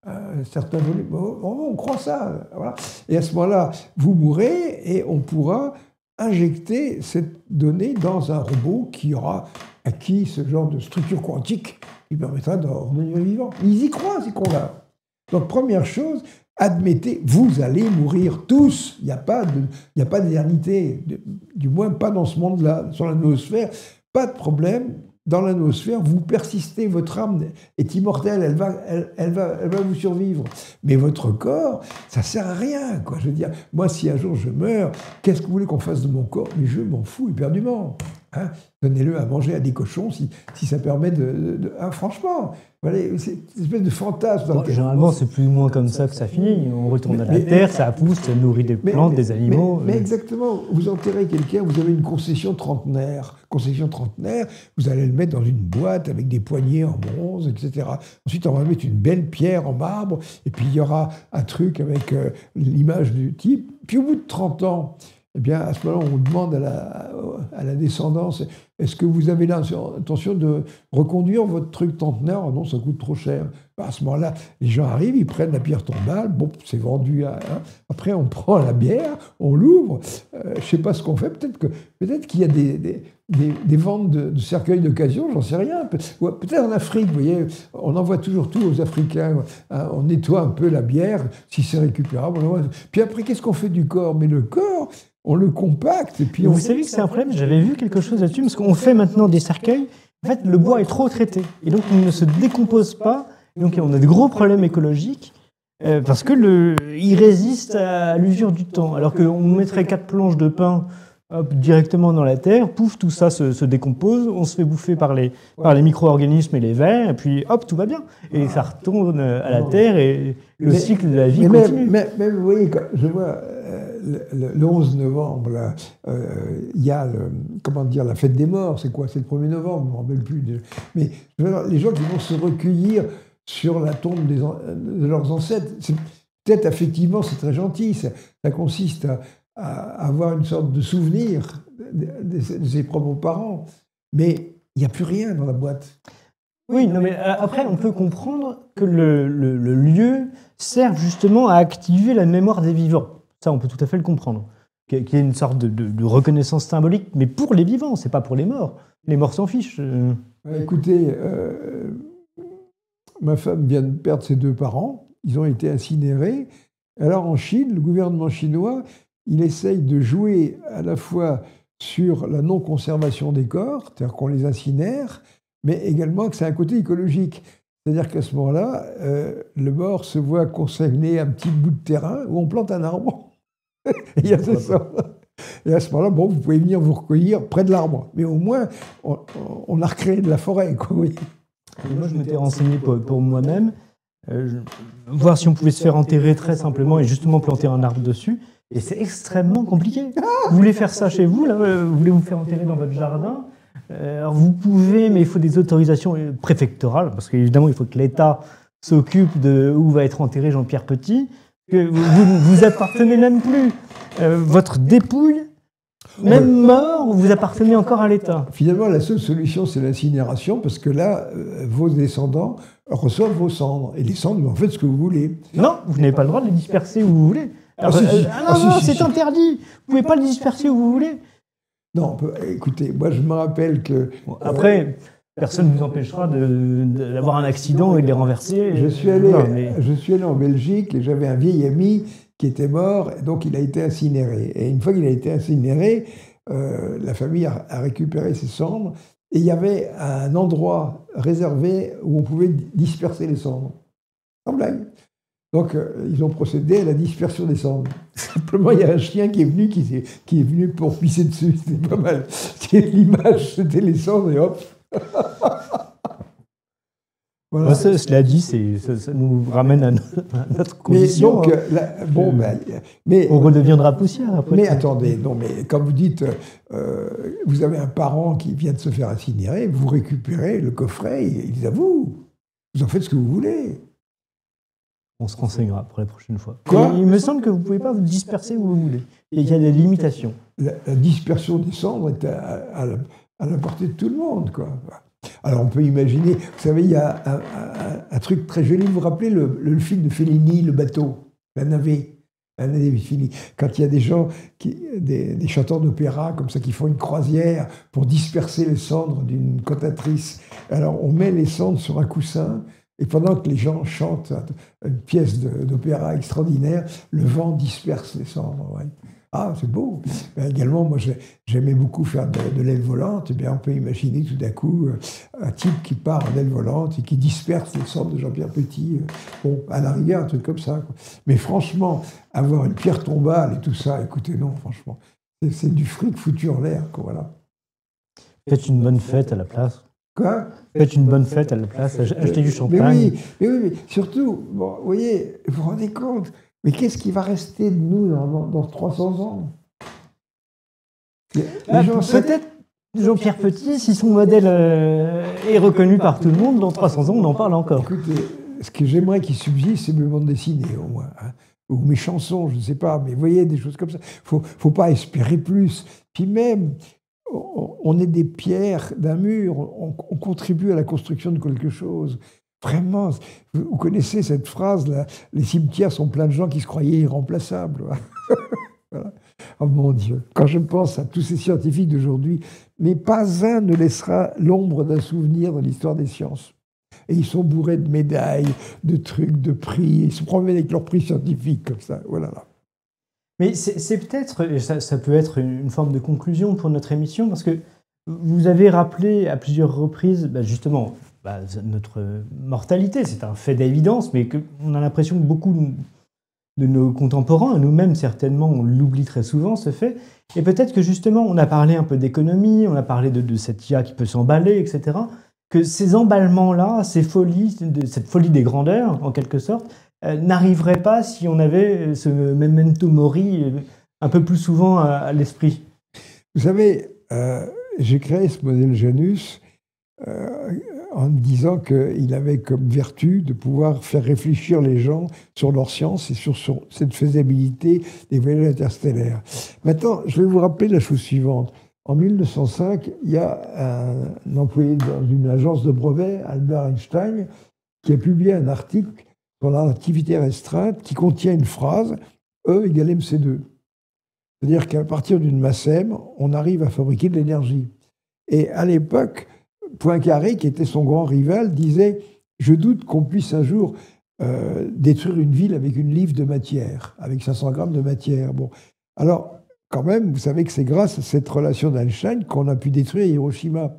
un certain volume. On croit ça. Voilà. Et à ce moment-là, vous mourrez et on pourra injecter cette donnée dans un robot qui aura acquis ce genre de structure quantique qui permettra de redevenir vivant. Ils y croient, ces cons-là. Donc, première chose, admettez, vous allez mourir tous. Il n'y a pas d'éternité, du moins pas dans ce monde-là, sur la noosphère. Pas de problème, dans la noosphère, vous persistez, votre âme est immortelle, elle va vous survivre. Mais votre corps, ça ne sert à rien, quoi. Je veux dire, moi, si un jour je meurs, qu'est-ce que vous voulez qu'on fasse de mon corps? Mais je m'en fous éperdument. Hein, donnez-le à manger à des cochons si ça permet franchement, voilà, c'est une espèce de fantasme. Généralement, c'est plus ou moins comme ça que ça finit. On retourne à la terre, ça pousse, ça nourrit des plantes, des animaux. Mais exactement, vous enterrez quelqu'un, vous avez une concession trentenaire. Vous allez le mettre dans une boîte avec des poignées en bronze, etc. Ensuite, on va mettre une belle pierre en marbre, et puis il y aura un truc avec l'image du type. Puis au bout de 30 ans, eh bien, à ce moment-là, on demande à la descendance, est-ce que vous avez l'intention de reconduire votre truc centenaire? Oh non, ça coûte trop cher. À ce moment-là, les gens arrivent, ils prennent la pierre tombale, bon, c'est vendu à... Après, on prend la bière, on l'ouvre, je ne sais pas ce qu'on fait, peut-être qu'il y a des ventes de cercueils d'occasion, j'en sais rien. Peut-être en Afrique, vous voyez, on envoie toujours tout aux Africains, on nettoie un peu la bière, si c'est récupérable. Puis après, qu'est-ce qu'on fait du corps? Mais le corps... on le compacte et puis Vous savez que c'est un problème, j'avais vu quelque chose là-dessus, parce qu'on fait maintenant des cercueils, en fait le bois est trop traité, et donc il ne se décompose pas, et donc on a de gros problèmes écologiques, parce que il résiste à l'usure du temps, alors qu'on mettrait 4 planches de pin directement dans la terre, pouf, tout ça se décompose, on se fait bouffer par les micro-organismes et les vers, et puis hop, tout va bien, et ça retourne à la terre, et le cycle de la vie continue. Mais vous voyez, quand je vois... Le 11 novembre, là, il y a la fête des morts, c'est quoi? C'est le 1er novembre, je ne me rappelle plus. Mais les gens qui vont se recueillir sur la tombe de leurs ancêtres, peut-être effectivement c'est très gentil, ça consiste à avoir une sorte de souvenir de ses propres parents, mais il n'y a plus rien dans la boîte. Oui, non, mais après on peut comprendre que le lieu serve justement à activer la mémoire des vivants. Ça, on peut tout à fait le comprendre. Qu'il y ait une sorte de reconnaissance symbolique, mais pour les vivants, c'est pas pour les morts. Les morts s'en fichent. Écoutez, ma femme vient de perdre ses 2 parents. Ils ont été incinérés. Alors en Chine, le gouvernement chinois, il essaye de jouer à la fois sur la non-conservation des corps, c'est-à-dire qu'on les incinère, mais également que c'est un côté écologique. C'est-à-dire qu'à ce moment-là, le mort se voit concerner un petit bout de terrain où on plante un arbre. Il y a ça. Et à ce moment-là, bon, vous pouvez venir vous recueillir près de l'arbre. Mais au moins, on a recréé de la forêt, quoi, oui. Et moi, je m'étais renseigné pour moi-même, voir si on pouvait se faire enterrer très simplement et justement planter un arbre dessus. Et c'est extrêmement compliqué. Vous voulez faire ça chez vous, là, vous voulez vous faire enterrer dans votre jardin. Alors vous pouvez, mais il faut des autorisations préfectorales, parce qu'évidemment, il faut que l'État s'occupe de où va être enterré Jean-Pierre Petit, que vous appartenez même plus. Votre dépouille, même mort, vous appartenez encore à l'État. Finalement, la seule solution, c'est l'incinération, parce que là, vos descendants reçoivent vos cendres. Et les cendres, vous en faites ce que vous voulez. Non, vous n'avez pas le droit de les disperser où vous voulez. Alors, non, c'est interdit. Vous ne pouvez pas les disperser où vous voulez. Non, écoutez, moi je me rappelle que... Après, personne ne vous empêchera d'avoir un accident et de les renverser. Je suis allé en Belgique et j'avais un vieil ami qui était mort, donc il a été incinéré. Et une fois qu'il a été incinéré, la famille a récupéré ses cendres et il y avait un endroit réservé où on pouvait disperser les cendres. Sans blague. Donc, ils ont procédé à la dispersion des cendres. Simplement, il y a un chien qui est venu pour pisser dessus. C'était pas mal. L'image, c'était les cendres et hop. Voilà. Cela dit, ça nous ramène à notre condition. Mais on redeviendra poussière après. Mais attendez, non, mais quand vous dites, vous avez un parent qui vient de se faire incinérer, vous récupérez le coffret, il dit à vous. Vous en faites ce que vous voulez. On se renseignera pour la prochaine fois. Quoi ? Il me semble que vous ne pouvez pas vous disperser où vous voulez. Et il y a des limitations. La dispersion des cendres est à la portée de tout le monde, quoi. Alors on peut imaginer, vous savez, il y a un truc très joli, vous vous rappelez le film de Fellini, Le bateau, la navette de Fellini, quand il y a des gens, des chanteurs d'opéra comme ça qui font une croisière pour disperser les cendres d'une cantatrice. Alors on met les cendres sur un coussin, et pendant que les gens chantent une pièce d'opéra extraordinaire, le vent disperse les cendres. Ouais. Ah, c'est beau. Mais également, moi, j'aimais beaucoup faire de l'aile volante. Eh bien, on peut imaginer tout d'un coup un type qui part en aile volante et qui disperse les cendres de Jean-Pierre Petit. Bon, à la rigueur, un truc comme ça, quoi. Mais franchement, avoir une pierre tombale et tout ça, écoutez, non, franchement, c'est du fric foutu en l'air, quoi, voilà. Faites une bonne fête à la place. Quoi ? Faites une bonne fête à la place, achetez du champagne. Mais oui, surtout, bon, vous voyez, vous vous rendez compte, mais qu'est-ce qui va rester de nous dans 300 ans ? Peut-être Jean-Pierre Petit, si son modèle est reconnu par tout le monde, dans 300 ans, on en parle encore. Écoutez, ce que j'aimerais qu'il subsiste, c'est mes bandes dessinées, au moins. Hein, ou mes chansons, je ne sais pas, mais vous voyez, des choses comme ça. Faut pas espérer plus. Puis même... on est des pierres d'un mur, on contribue à la construction de quelque chose. Vraiment, vous connaissez cette phrase, là, les cimetières sont pleins de gens qui se croyaient irremplaçables. Voilà. Oh mon Dieu, quand je pense à tous ces scientifiques d'aujourd'hui, mais pas un ne laissera l'ombre d'un souvenir dans l'histoire des sciences. Et ils sont bourrés de médailles, de trucs, de prix, ils se promènent avec leurs prix scientifiques comme ça. Voilà. Mais c'est peut-être, et ça peut être une forme de conclusion pour notre émission, parce que vous avez rappelé à plusieurs reprises, justement, notre mortalité. C'est un fait d'évidence, mais on a l'impression que beaucoup de nos contemporains, nous-mêmes certainement, on l'oublie très souvent, ce fait. Et peut-être que justement, on a parlé un peu d'économie, on a parlé de cette IA qui peut s'emballer, etc. Que ces emballements-là, cette folie des grandeurs, en quelque sorte, n'arriverait pas si on avait ce memento mori un peu plus souvent à l'esprit. Vous savez, j'ai créé ce modèle Janus en disant qu'il avait comme vertu de pouvoir faire réfléchir les gens sur leur science et sur cette faisabilité des voyages interstellaires. Maintenant, je vais vous rappeler la chose suivante. En 1905, il y a un employé dans une agence de brevets, Albert Einstein, qui a publié un article sur la relativité restreinte qui contient une phrase E égale mc2. C'est-à-dire qu'à partir d'une masse m, on arrive à fabriquer de l'énergie. Et à l'époque, Poincaré, qui était son grand rival, disait « Je doute qu'on puisse un jour détruire une ville avec une livre de matière, avec 500 grammes de matière. » Bon. Alors, quand même, vous savez que c'est grâce à cette relation d'Einstein qu'on a pu détruire Hiroshima.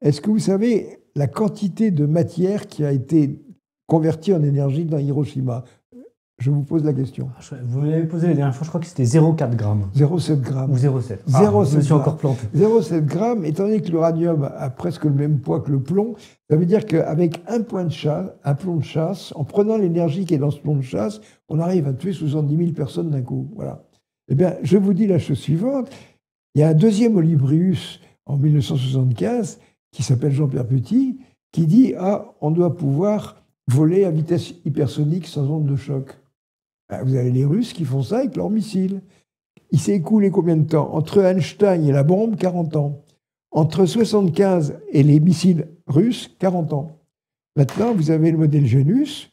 Est-ce que vous savez la quantité de matière qui a été convertie en énergie dans Hiroshima ? Je vous pose la question. Vous m'avez posé la dernière fois, je crois que c'était 0,4 grammes. 0,7 grammes. Ou 0,7. 0,7 je me suis encore planté. 0,7 grammes, étant donné que l'uranium a presque le même poids que le plomb, ça veut dire qu'avec un plomb de chasse, en prenant l'énergie qui est dans ce plomb de chasse, on arrive à tuer 70 000 personnes d'un coup. Voilà. Eh bien, je vous dis la chose suivante. Il y a un deuxième Olybrius en 1975 qui s'appelle Jean-Pierre Petit, qui dit « Ah, on doit pouvoir voler à vitesse hypersonique sans onde de choc ». Vous avez les Russes qui font ça avec leurs missiles. Il s'est écoulé combien de temps? Entre Einstein et la bombe, 40 ans. Entre 75 et les missiles russes, 40 ans. Maintenant, vous avez le modèle Janus.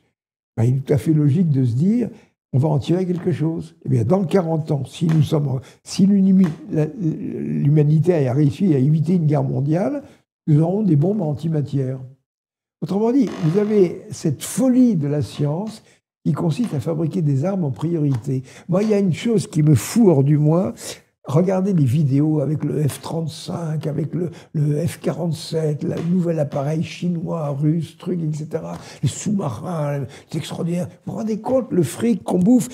Il est tout à fait logique de se dire, on va en tirer quelque chose. Eh bien, dans 40 ans, si l'humanité a réussi à éviter une guerre mondiale, nous aurons des bombes antimatière. Autrement dit, vous avez cette folie de la science qui consiste à fabriquer des armes en priorité. Moi, il y a une chose qui me fout hors du moi. Regardez les vidéos avec le F-35, avec le F-47, le nouvel appareil chinois, russe, truc, etc. Les sous-marins, c'est extraordinaire. Vous vous rendez compte le fric qu'on bouffe?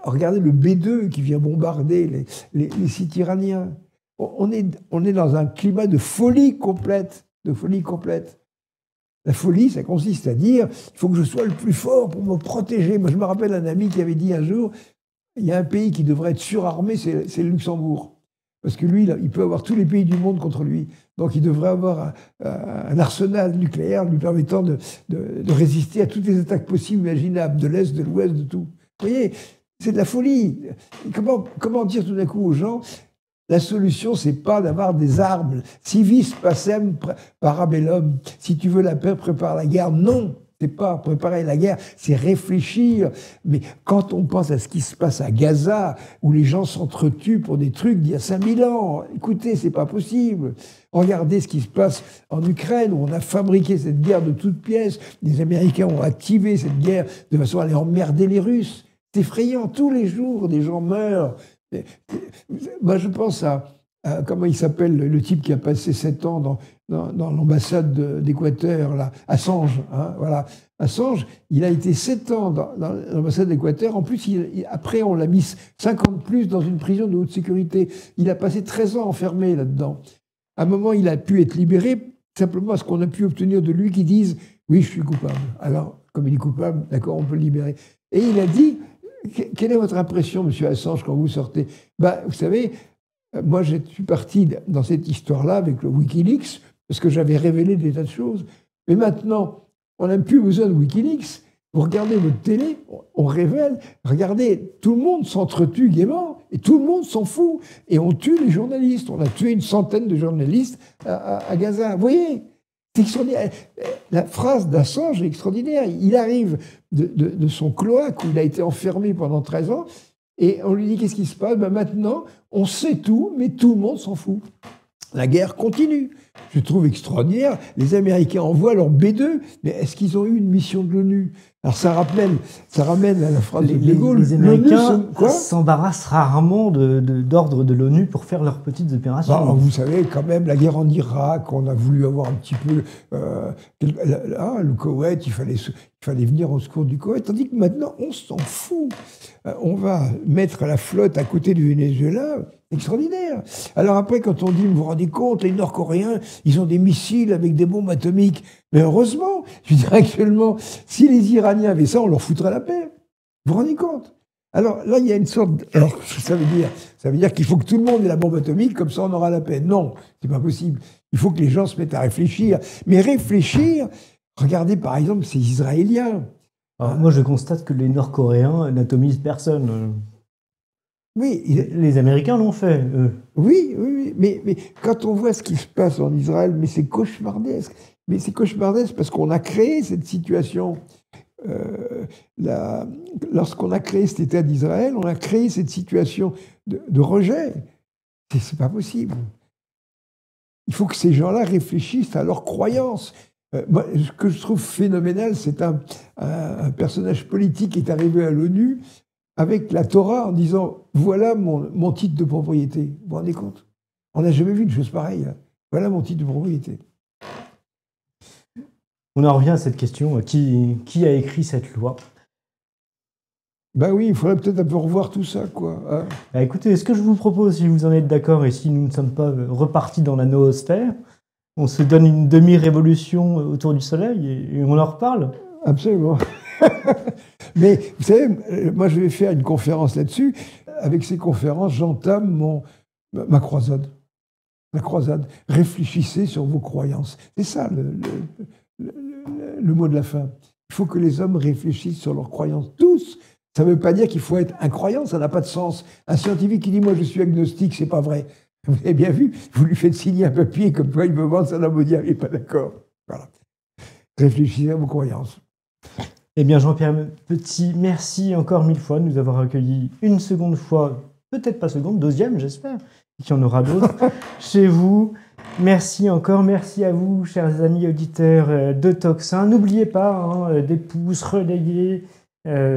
Regardez le B-2 qui vient bombarder les sites iraniens. On est dans un climat de folie complète, La folie, ça consiste à dire il faut que je sois le plus fort pour me protéger. Moi, je me rappelle un ami qui avait dit un jour il y a un pays qui devrait être surarmé, c'est le Luxembourg. Parce que lui, il peut avoir tous les pays du monde contre lui. Donc il devrait avoir un arsenal nucléaire lui permettant de résister à toutes les attaques possibles, imaginables, de l'Est, de l'Ouest, de tout. Vous voyez, c'est de la folie. Comment dire tout d'un coup aux gens la solution, c'est pas d'avoir des armes. Si vis pacem parabellum, si tu veux la paix, prépare la guerre. Non, c'est pas préparer la guerre, c'est réfléchir. Mais quand on pense à ce qui se passe à Gaza, où les gens s'entretuent pour des trucs d'il y a 5000 ans, écoutez, c'est pas possible. Regardez ce qui se passe en Ukraine, où on a fabriqué cette guerre de toutes pièces. Les Américains ont activé cette guerre de façon à aller emmerder les Russes. C'est effrayant. Tous les jours, des gens meurent. Moi, je pense à comment il s'appelle, le type qui a passé 7 ans dans l'ambassade d'Équateur, là, Assange. Hein, voilà. Assange, il a été 7 ans dans l'ambassade d'Équateur. En plus, après, on l'a mis 50 plus dans une prison de haute sécurité. Il a passé 13 ans enfermé là-dedans. À un moment, il a pu être libéré simplement parce qu'on a pu obtenir de lui qu'il dise « Oui, je suis coupable ». Alors, comme il est coupable, d'accord, on peut le libérer. Et il a dit... Quelle est votre impression, monsieur Assange, quand vous sortez? Vous savez, moi, je suis parti dans cette histoire-là avec le Wikileaks, parce que j'avais révélé des tas de choses. Mais maintenant, on n'a plus besoin de Wikileaks. Vous regardez votre télé, on révèle. Regardez, tout le monde s'entretue gaiement, et tout le monde s'en fout. Et on tue les journalistes. On a tué une centaine de journalistes à Gaza. Vous voyez? C'est extraordinaire. La phrase d'Assange est extraordinaire. Il arrive de son cloaque où il a été enfermé pendant 13 ans et on lui dit qu'est-ce qui se passe? Maintenant, on sait tout, mais tout le monde s'en fout. La guerre continue. Je trouve extraordinaire. Les Américains envoient leur B-2, mais est-ce qu'ils ont eu une mission de l'ONU? Alors ça ramène à la phrase de De Gaulle. Les Américains s'embarrassent rarement d'ordre de l'ONU pour faire leurs petites opérations. Vous savez, quand même, la guerre en Irak, on a voulu avoir un petit peu... le Koweït, il fallait venir au secours du Koweït, tandis que maintenant, on s'en fout. On va mettre la flotte à côté du Venezuela. Extraordinaire. Alors après, quand on dit, vous vous rendez compte, les Nord-Coréens, ils ont des missiles avec des bombes atomiques. Mais heureusement, je veux dire actuellement, si les Iraniens avaient ça, on leur foutrait la paix. Vous vous rendez compte? Alors là, il y a une sorte... Alors, ça veut dire qu'il faut que tout le monde ait la bombe atomique, comme ça on aura la paix. Non, c'est pas possible. Il faut que les gens se mettent à réfléchir. Mais réfléchir, regardez par exemple ces Israéliens. Alors, moi, je constate que les Nord-Coréens n'atomisent personne. Oui, les Américains l'ont fait, eux. Oui, mais quand on voit ce qui se passe en Israël, mais c'est cauchemardesque. Mais c'est cauchemardesque parce qu'on a créé cette situation. Lorsqu'on a créé cet État d'Israël, on a créé cette situation de rejet. C'est pas possible. Il faut que ces gens-là réfléchissent à leurs croyances. Moi, ce que je trouve phénoménal, c'est un personnage politique qui est arrivé à l'ONU avec la Torah en disant « Voilà mon titre de propriété ». Vous vous rendez compte? On n'a jamais vu une chose pareille. Voilà mon titre de propriété. On en revient à cette question, qui a écrit cette loi? Ben oui, il faudrait peut-être un peu revoir tout ça, quoi. Hein. Bah, écoutez, ce que je vous propose, si vous en êtes d'accord et si nous ne sommes pas repartis dans la noosphère, on se donne une demi-révolution autour du Soleil et on en reparle. Absolument. Mais vous savez, moi je vais faire une conférence là-dessus. Avec ces conférences, j'entame ma croisade. La croisade. Réfléchissez sur vos croyances. C'est ça le mot de la fin. Il faut que les hommes réfléchissent sur leurs croyances. Tous. Ça ne veut pas dire qu'il faut être incroyant, ça n'a pas de sens. Un scientifique qui dit « moi je suis agnostique », c'est pas vrai. Vous avez bien vu, vous lui faites signer un papier comme quoi il me vend ça, vous dire « il n'est pas d'accord ». Voilà. Réfléchissez à vos croyances. Eh bien, Jean-Pierre Petit, merci encore 1000 fois de nous avoir accueillis une seconde fois, peut-être pas seconde, deuxième, j'espère, et qu'il y en aura d'autres chez vous. Merci encore, merci à vous, chers amis auditeurs de Tocsin. N'oubliez pas, des pouces, relayez,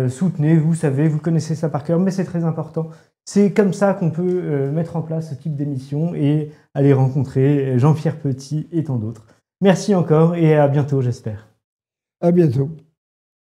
soutenez, vous savez, vous connaissez ça par cœur, mais c'est très important. C'est comme ça qu'on peut mettre en place ce type d'émission et aller rencontrer Jean-Pierre Petit et tant d'autres. Merci encore et à bientôt, j'espère. À bientôt.